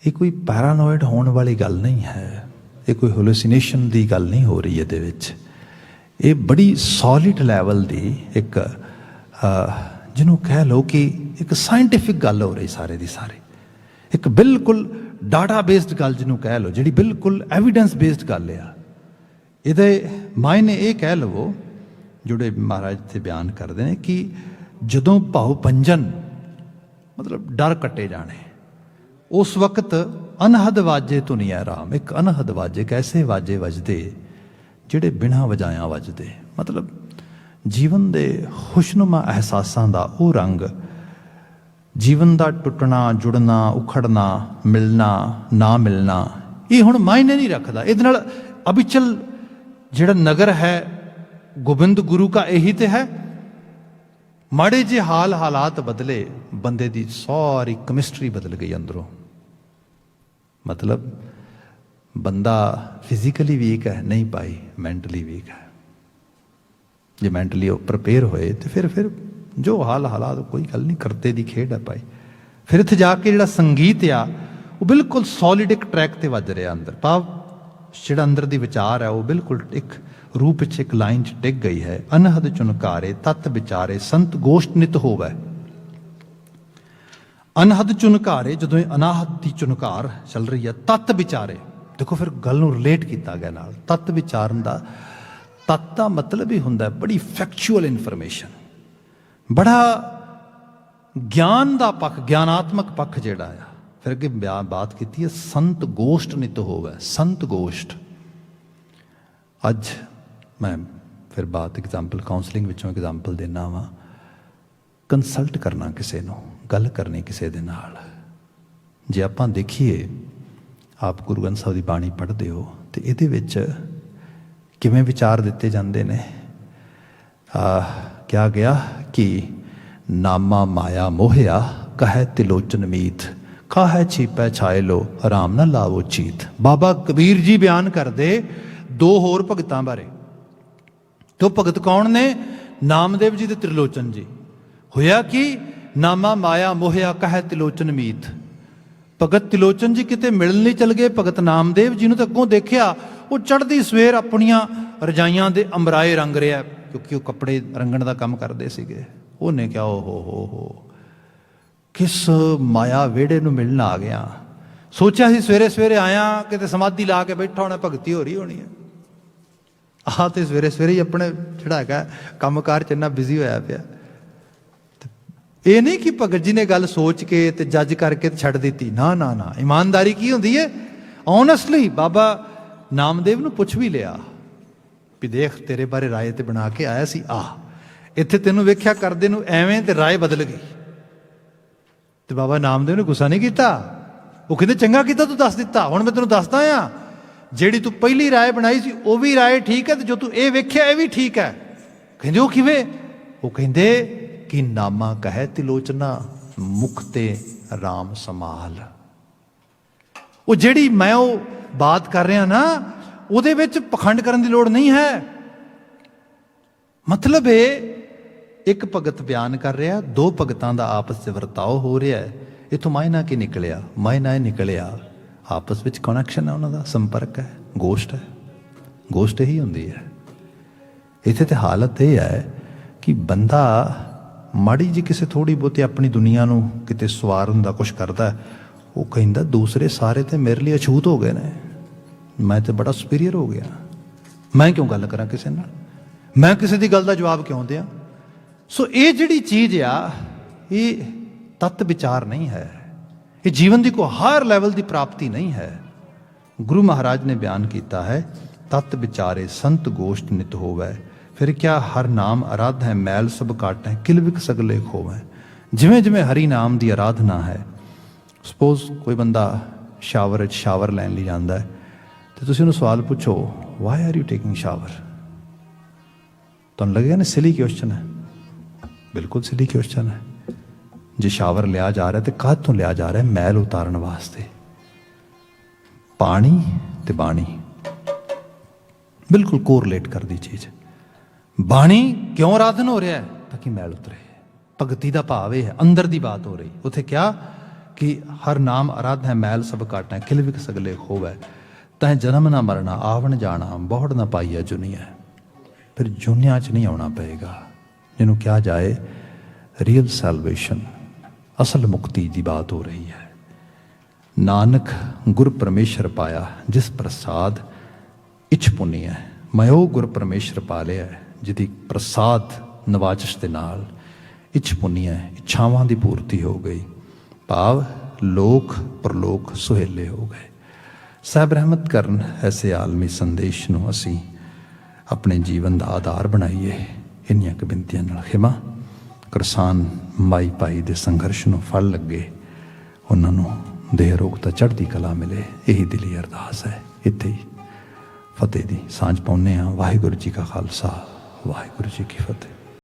ਇਹ ਕੋਈ ਪੈਰਾਨੋਇਡ ਹੋਣ ਵਾਲੀ ਗੱਲ ਨਹੀਂ ਹੈ, ਇਹ ਕੋਈ ਹੋਲੂਸੀਨੇਸ਼ਨ ਦੀ ਗੱਲ ਨਹੀਂ ਹੋ ਰਹੀ ਇਹਦੇ ਵਿੱਚ। ਇਹ ਬੜੀ ਸੋਲਿਡ ਲੈਵਲ ਦੀ ਇੱਕ ਜਿਹਨੂੰ ਕਹਿ ਲਓ ਕਿ ਇੱਕ ਸਾਇੰਟੀਫਿਕ ਗੱਲ ਹੋ ਰਹੀ ਸਾਰੇ ਦੀ ਸਾਰੇ, ਇੱਕ ਬਿਲਕੁਲ ਡਾਟਾ ਬੇਸਡ ਗੱਲ ਜਿਹਨੂੰ ਕਹਿ ਲਓ, ਜਿਹੜੀ ਬਿਲਕੁਲ ਐਵੀਡੈਂਸ ਬੇਸਡ ਗੱਲ ਆ। ਇਹਦੇ ਮਾਇਨੇ ਇਹ ਕਹਿ ਲਵੋ ਜਿਹੜੇ ਮਹਾਰਾਜ ਇੱਥੇ ਬਿਆਨ ਕਰਦੇ ਨੇ ਕਿ ਜਦੋਂ ਭਾਵ ਪੰਜਨ ਮਤਲਬ ਡਰ ਕੱਟੇ ਜਾਣੇ, ਉਸ ਵਕਤ ਅਨਹਦ ਵਾਜੇ ਧੁਨੀਆਂ ਰਾਮ। ਇੱਕ ਅਨਹਦ ਵਾਜੇ, ਕੈਸੇ ਵਾਜੇ ਵੱਜਦੇ ਜਿਹੜੇ ਬਿਨਾਂ ਵਜਾਇਆਂ ਵੱਜਦੇ, ਮਤਲਬ ਜੀਵਨ ਦੇ ਖੁਸ਼ਨੁਮਾ ਅਹਿਸਾਸਾਂ ਦਾ ਉਹ ਰੰਗ, ਜੀਵਨ ਦਾ ਟੁੱਟਣਾ ਜੁੜਨਾ ਉਖੜਨਾ ਮਿਲਣਾ ਨਾ ਮਿਲਣਾ, ਇਹ ਹੁਣ ਮਾਇਨੇ ਨਹੀਂ ਰੱਖਦਾ। ਇਹਦੇ ਨਾਲ ਅਬਿਚਲ ਜਿਹੜਾ ਨਗਰ ਹੈ ਗੋਬਿੰਦ ਗੁਰੂ ਕਾ ਇਹੀ ਤੇ ਹੈ। ਮਾੜੇ ਜਿਹੇ ਹਾਲਾਤ ਬਦਲੇ, ਬੰਦੇ ਦੀ ਸਾਰੀ ਕੈਮਿਸਟਰੀ ਬਦਲ ਗਈ ਅੰਦਰੋਂ। ਮਤਲਬ ਬੰਦਾ ਫਿਜ਼ੀਕਲੀ ਵੀਕ ਹੈ ਨਹੀਂ ਭਾਈ, ਮੈਂਟਲੀ ਵੀਕ ਹੈ। ਜੇ ਮੈਂਟਲੀ ਉਹ ਪ੍ਰਪੇਅਰ ਹੋਏ ਤੇ ਫਿਰ ਜੋ ਹਾਲਾਤ ਕੋਈ ਗੱਲ ਨਹੀਂ, ਕਰਤੇ ਦੀ ਖੇਡ ਹੈ ਭਾਈ। ਫਿਰ ਇੱਥੇ ਜਾ ਕੇ ਜਿਹੜਾ ਸੰਗੀਤ ਆ ਉਹ ਬਿਲਕੁਲ ਸੋਲਿਡ ਇੱਕ ਟਰੈਕ ਤੇ ਵੱਜ ਰਿਹਾ ਅੰਦਰ। ਭਾਵ ਜਿਹੜਾ ਅੰਦਰ ਦੀ ਵਿਚਾਰ ਹੈ ਉਹ ਬਿਲਕੁਲ ਇੱਕ ਰੂਪ ਵਿੱਚ ਇੱਕ ਲਾਈਨ 'ਚ ਡਿੱਗ ਗਈ ਹੈ। ਅਨਹਦ ਚੁਨਕਾਰੇ ਤਤ ਵਿਚਾਰੇ ਸੰਤ ਗੋਸ਼ਟ ਨਿਤ ਹੋਵੇ। ਅਨਹਦ ਚੁਨਕਾਰੇ, ਜਦੋਂ ਇਹ ਅਨਾਹਤ ਦੀ ਚੁਨਕਾਰ ਚੱਲ ਰਹੀ ਹੈ, ਤਤ ਵਿਚਾਰੇ। ਦੇਖੋ ਫਿਰ ਗੱਲ ਨੂੰ ਰਿਲੇਟ ਕੀਤਾ ਗਿਆ ਨਾਲ। ਤਤ ਵਿਚਾਰਨ ਦਾ, ਤਤ ਦਾ ਮਤਲਬ ਹੀ ਹੁੰਦਾ ਬੜੀ ਫੈਕਚੁਅਲ ਇਨਫੋਰਮੇਸ਼ਨ, ਬੜਾ ਗਿਆਨ ਦਾ ਪੱਖ, ਗਿਆਨਾਤਮਕ ਪੱਖ ਜਿਹੜਾ ਆ। ਫਿਰ ਅੱਗੇ ਬਾਤ ਕੀਤੀ ਹੈ ਸੰਤ ਗੋਸ਼ਟ ਨਿਤ ਹੋਵੇ। ਸੰਤ ਗੋਸ਼ਟ, ਅੱਜ ਮੈਂ ਫਿਰ ਬਾਤ ਐਗਜ਼ਾਮਪਲ ਕਾਉਂਸਲਿੰਗ ਵਿੱਚੋਂ ਐਗਜ਼ਾਮਪਲ ਦੇਣਾ ਵਾ। ਕੰਸਲਟ ਕਰਨਾ ਕਿਸੇ ਨੂੰ, ਗੱਲ ਕਰਨੀ ਕਿਸੇ ਦੇ ਨਾਲ। ਜੇ ਆਪਾਂ ਦੇਖੀਏ, ਆਪ ਗੁਰੂ ਗ੍ਰੰਥ ਸਾਹਿਬ ਦੀ ਬਾਣੀ ਪੜ੍ਹਦੇ ਹੋ ਤੇ ਇਹਦੇ ਵਿੱਚ ਕਿਵੇਂ ਵਿਚਾਰ ਦਿੱਤੇ ਜਾਂਦੇ ਨੇ। ਕਿਹਾ ਗਿਆ ਕਿ ਨਾਮਾ ਮਾਇਆ ਮੋਹਿਆ ਕਹੈ ਤਿਲੋਚਨ ਮੀਤ, ਕਾਹੈ ਛੀਪੈ ਛਾਏ ਲੋ ਆਰਾਮ ਨਾ ਲਾਵੋ ਚੀਤ। ਬਾਬਾ ਕਬੀਰ ਜੀ ਬਿਆਨ ਕਰਦੇ ਦੋ ਹੋਰ ਭਗਤਾਂ ਬਾਰੇ। ਤੇ ਉਹ ਭਗਤ ਕੌਣ ਨੇ? ਨਾਮਦੇਵ ਜੀ ਤੇ ਤ੍ਰਿਲੋਚਨ ਜੀ। ਹੋਇਆ ਕਿ ਨਾਮਾ ਮਾਇਆ ਮੋਹਿਆ ਕਹੈ ਤਿਲੋਚਨ ਮੀਤ। ਭਗਤ ਤਿਲੋਚਨ ਜੀ ਕਿਤੇ ਮਿਲਣ ਲਈ ਚਲ ਗਏ ਭਗਤ ਨਾਮਦੇਵ ਜੀ ਨੂੰ, ਤਾਂ ਅੱਗੋਂ ਦੇਖਿਆ ਉਹ ਚੜ੍ਹਦੀ ਸਵੇਰ ਆਪਣੀਆਂ ਰਜਾਈਆਂ ਦੇ ਅੰਬਰਾਏ ਰੰਗ ਰਿਹਾ, ਕਿਉਂਕਿ ਉਹ ਕੱਪੜੇ ਰੰਗਣ ਦਾ ਕੰਮ ਕਰਦੇ ਸੀਗੇ। ਉਹਨੇ ਕਿਹਾ ਓ ਹੋ ਕਿਸ ਮਾਇਆ ਵਿਹੜੇ ਨੂੰ ਮਿਲਣ ਆ ਗਿਆ। ਸੋਚਿਆ ਸੀ ਸਵੇਰੇ ਸਵੇਰੇ ਆਇਆ, ਕਿਤੇ ਸਮਾਧੀ ਲਾ ਕੇ ਬੈਠਾ ਹੋਣਾ, ਭਗਤੀ ਹੋ ਰਹੀ ਹੋਣੀ ਹੈ। ਆਹ ਤੇ ਸਵੇਰੇ ਸਵੇਰੇ ਹੀ ਆਪਣੇ ਜਿਹੜਾ ਹੈਗਾ ਕੰਮਕਾਰ 'ਚ ਇੰਨਾ ਬਿਜ਼ੀ ਹੋਇਆ ਪਿਆ। ਇਹ ਨਹੀਂ ਕਿ ਭਗਤ ਜੀ ਨੇ ਗੱਲ ਸੋਚ ਕੇ ਤੇ ਜੱਜ ਕਰਕੇ ਛੱਡ ਦਿੱਤੀ। ਨਾ ਨਾ ਨਾ, ਇਮਾਨਦਾਰੀ ਕੀ ਹੁੰਦੀ ਹੈ? ਓਨੈਸਟਲੀ ਬਾਬਾ ਨਾਮਦੇਵ ਨੂੰ ਪੁੱਛ ਵੀ ਲਿਆ ਵੀ ਦੇਖ ਤੇਰੇ ਬਾਰੇ ਰਾਏ ਤੇ ਬਣਾ ਕੇ ਆਇਆ ਸੀ, ਇੱਥੇ ਤੈਨੂੰ ਵੇਖਿਆ ਕਰਦੇ ਨੂੰ ਐਵੇਂ ਤੇ ਰਾਏ ਬਦਲ ਗਈ। ਤੇ ਬਾਬਾ ਨਾਮਦੇਵ ਨੇ ਗੁੱਸਾ ਨਹੀਂ ਕੀਤਾ। ਉਹ ਕਹਿੰਦੇ ਚੰਗਾ ਕੀਤਾ ਤੂੰ ਦੱਸ ਦਿੱਤਾ, ਹੁਣ ਮੈਂ ਤੈਨੂੰ ਦੱਸਦਾ ਆ ਜਿਹੜੀ ਤੂੰ ਪਹਿਲੀ ਰਾਏ ਬਣਾਈ ਸੀ ਉਹ ਵੀ ਰਾਏ ਠੀਕ ਹੈ, ਤੇ ਜੋ ਤੂੰ ਇਹ ਵੇਖਿਆ ਇਹ ਵੀ ਠੀਕ ਹੈ। ਕਹਿੰਦੇ ਉਹ ਕਿਵੇਂ? ਉਹ ਕਹਿੰਦੇ ਕਿ ਨਾਮਾ ਕਹੈ ਤਿਲੋਚਨਾ ਮੁਖ ਤੇ ਰਾਮ ਸਮਾਲ। ਉਹ ਜਿਹੜੀ ਮੈਂ ਉਹ ਬਾਤ ਕਰ ਰਿਹਾ ਨਾ, ਉਹਦੇ ਵਿੱਚ ਪਖੰਡ ਕਰਨ ਦੀ ਲੋੜ ਨਹੀਂ ਹੈ। ਮਤਲਬ ਇਹ ਇੱਕ ਭਗਤ ਬਿਆਨ ਕਰ ਰਿਹਾ, ਦੋ ਭਗਤਾਂ ਦਾ ਆਪਸ 'ਚ ਵਰਤਾਓ ਹੋ ਰਿਹਾ ਹੈ। ਇੱਥੋਂ ਮਾਇਨਾ ਕੀ ਨਿਕਲਿਆ? ਮਾਇਨਾ ਇਹ ਨਿਕਲਿਆ ਆਪਸ ਵਿੱਚ ਕਨੈਕਸ਼ਨ ਹੈ, ਉਹਨਾਂ ਦਾ ਸੰਪਰਕ ਹੈ, ਗੋਸ਼ਟ ਹੈ। ਗੋਸ਼ਟ ਇਹੀ ਹੁੰਦੀ ਹੈ। ਇੱਥੇ ਤੇ ਹਾਲਤ ਇਹ ਹੈ ਕਿ ਬੰਦਾ ਮਾੜੀ ਜੀ ਕਿਸੇ ਥੋੜ੍ਹੀ ਬਹੁਤੀ ਆਪਣੀ ਦੁਨੀਆ ਨੂੰ ਕਿਤੇ ਸਵਾਰਨ ਦਾ ਕੁਛ ਕਰਦਾ, ਉਹ ਕਹਿੰਦਾ ਦੂਸਰੇ ਸਾਰੇ ਤੇ ਮੇਰੇ ਲਈ ਅਛੂਤ ਹੋ ਗਏ ਨੇ, ਮੈਂ ਤੇ ਬੜਾ ਸੁਪੀਰੀਅਰ ਹੋ ਗਿਆ, ਮੈਂ ਕਿਉਂ ਗੱਲ ਕਰਾਂ ਕਿਸੇ ਨਾਲ, ਮੈਂ ਕਿਸੇ ਦੀ ਗੱਲ ਦਾ ਜਵਾਬ ਕਿਉਂ ਦਿਆਂ। ਸੋ ਇਹ ਜਿਹੜੀ ਚੀਜ਼ ਆ, ਇਹ ਤਤ ਵਿਚਾਰ ਨਹੀਂ ਹੈ, ਇਹ ਜੀਵਨ ਦੀ ਕੋਈ ਹਰ ਲੈਵਲ ਦੀ ਪ੍ਰਾਪਤੀ ਨਹੀਂ ਹੈ। ਗੁਰੂ ਮਹਾਰਾਜ ਨੇ ਬਿਆਨ ਕੀਤਾ ਹੈ ਤਤ ਵਿਚਾਰੇ ਸੰਤ ਗੋਸ਼ਟ ਨਿਤ ਹੋਵੇ, ਫਿਰ ਕਿਆ ਹਰ ਨਾਮ ਆਰਾਧ ਹੈ ਮੈਲ ਸਭ ਕਾਟੈ ਕਿਲਵਿਕ ਸਗਲੇ ਖੋਵੈ। ਜਿਵੇਂ ਜਿਵੇਂ ਹਰੀ ਨਾਮ ਦੀ ਆਰਾਧਨਾ ਹੈ, ਸਪੋਜ਼ ਕੋਈ ਬੰਦਾ ਸ਼ਾਵਰ 'ਚ ਸ਼ਾਵਰ ਲੈਣ ਲਈ ਜਾਂਦਾ ਹੈ ਤੇ ਤੁਸੀਂ ਉਹਨੂੰ ਸਵਾਲ ਪੁੱਛੋ why are you taking shower, ਤੁਹਾਨੂੰ ਲੱਗੇਗਾ ਨਾ ਸਿਲੀ ਕੁਐਸਚਨ ਹੈ। ਬਿਲਕੁਲ ਸਿਲੀ ਕੁਐਸਚਨ ਹੈ। ਜੇ ਸ਼ਾਵਰ ਲਿਆ ਜਾ ਰਿਹਾ ਤੇ ਕਾਹਦੇ ਤੋਂ ਲਿਆ ਜਾ ਰਿਹਾ? ਮੈਲ ਉਤਾਰਨ ਵਾਸਤੇ। ਪਾਣੀ ਤੇ ਬਾਣੀ ਬਿਲਕੁਲ ਕੋਰਲੇਟ ਕਰਦੀ ਚੀਜ਼। ਬਾਣੀ ਕਿਉਂ ਆਰਾਧਨ ਹੋ ਰਿਹਾ ਹੈ? ਤਾਂ ਕਿ ਮੈਲ ਉਤਰੇ। ਭਗਤੀ ਦਾ ਭਾਵ ਇਹ ਹੈ, ਅੰਦਰ ਦੀ ਬਾਤ ਹੋ ਰਹੀ। ਉੱਥੇ ਕਿਹਾ ਕਿ ਹਰ ਨਾਮ ਆਰਾਧ ਹੈ ਮੈਲ ਸਭ ਕਾਟੈ ਕਿਲਵਿਕ ਸਗਲੇ ਖੋਵੈ। ਤੈਂ ਜਨਮ ਨਾ ਮਰਨਾ ਆਵਣ ਜਾਣਾ ਬਹੁੜ ਨਾ ਪਾਈਐ ਜੁਨੀਐ। ਫਿਰ ਜੁਨੀਆਂ 'ਚ ਨਹੀਂ ਆਉਣਾ ਪਏਗਾ, ਜਿਹਨੂੰ ਕਿਹਾ ਜਾਏ ਰੀਅਲ ਸੈਲਵੇਸ਼ਨ, ਅਸਲ ਮੁਕਤੀ ਦੀ ਬਾਤ ਹੋ ਰਹੀ ਹੈ। ਨਾਨਕ ਗੁਰ ਪਰਮੇਸ਼ਰ ਪਾਇਆ ਜਿਸ ਪ੍ਰਸਾਦ ਇੱਛ ਪੁੰਨੀ ਹੈ। ਮਯੋ ਗੁਰ ਪਰਮੇਸ਼ਰ ਪਾ ਲਿਆ ਜਿਹਦੀ ਪ੍ਰਸਾਦ ਨਵਾਜਿਸ਼ ਦੇ ਨਾਲ ਇੱਛ ਪੁੰਨੀ ਹੈ, ਇੱਛਾਵਾਂ ਦੀ ਪੂਰਤੀ ਹੋ ਗਈ। ਭਾਵ ਲੋਕ ਪਰਲੋਕ ਸੁਹੇਲੇ ਹੋ ਗਏ। ਸਾਹਿਬ ਰਹਿਮਤ ਕਰਨ ਐਸੇ ਆਲਮੀ ਸੰਦੇਸ਼ ਨੂੰ ਅਸੀਂ ਆਪਣੇ ਜੀਵਨ ਦਾ ਆਧਾਰ ਬਣਾਈਏ। ਇੰਨੀਆਂ ਕੁ ਬੇਨਤੀਆਂ ਨਾਲ ਖਿਮਾ। ਕਿਰਸਾਨ ਮਾਈ ਭਾਈ ਦੇ ਸੰਘਰਸ਼ ਨੂੰ ਫਲ ਲੱਗੇ, ਉਹਨਾਂ ਨੂੰ ਦੇਹ ਰੋਗਤਾ ਚੜ੍ਹਦੀ ਕਲਾ ਮਿਲੇ, ਇਹੀ ਦਿਲੀ ਅਰਦਾਸ ਹੈ। ਇੱਥੇ ਹੀ ਫਤਿਹ ਦੀ ਸਾਂਝ ਪਾਉਂਦੇ ਹਾਂ। ਵਾਹਿਗੁਰੂ ਜੀ ਕਾ ਖਾਲਸਾ, ਵਾਹਿਗੁਰੂ ਜੀ ਕੀ ਫਤਿਹ।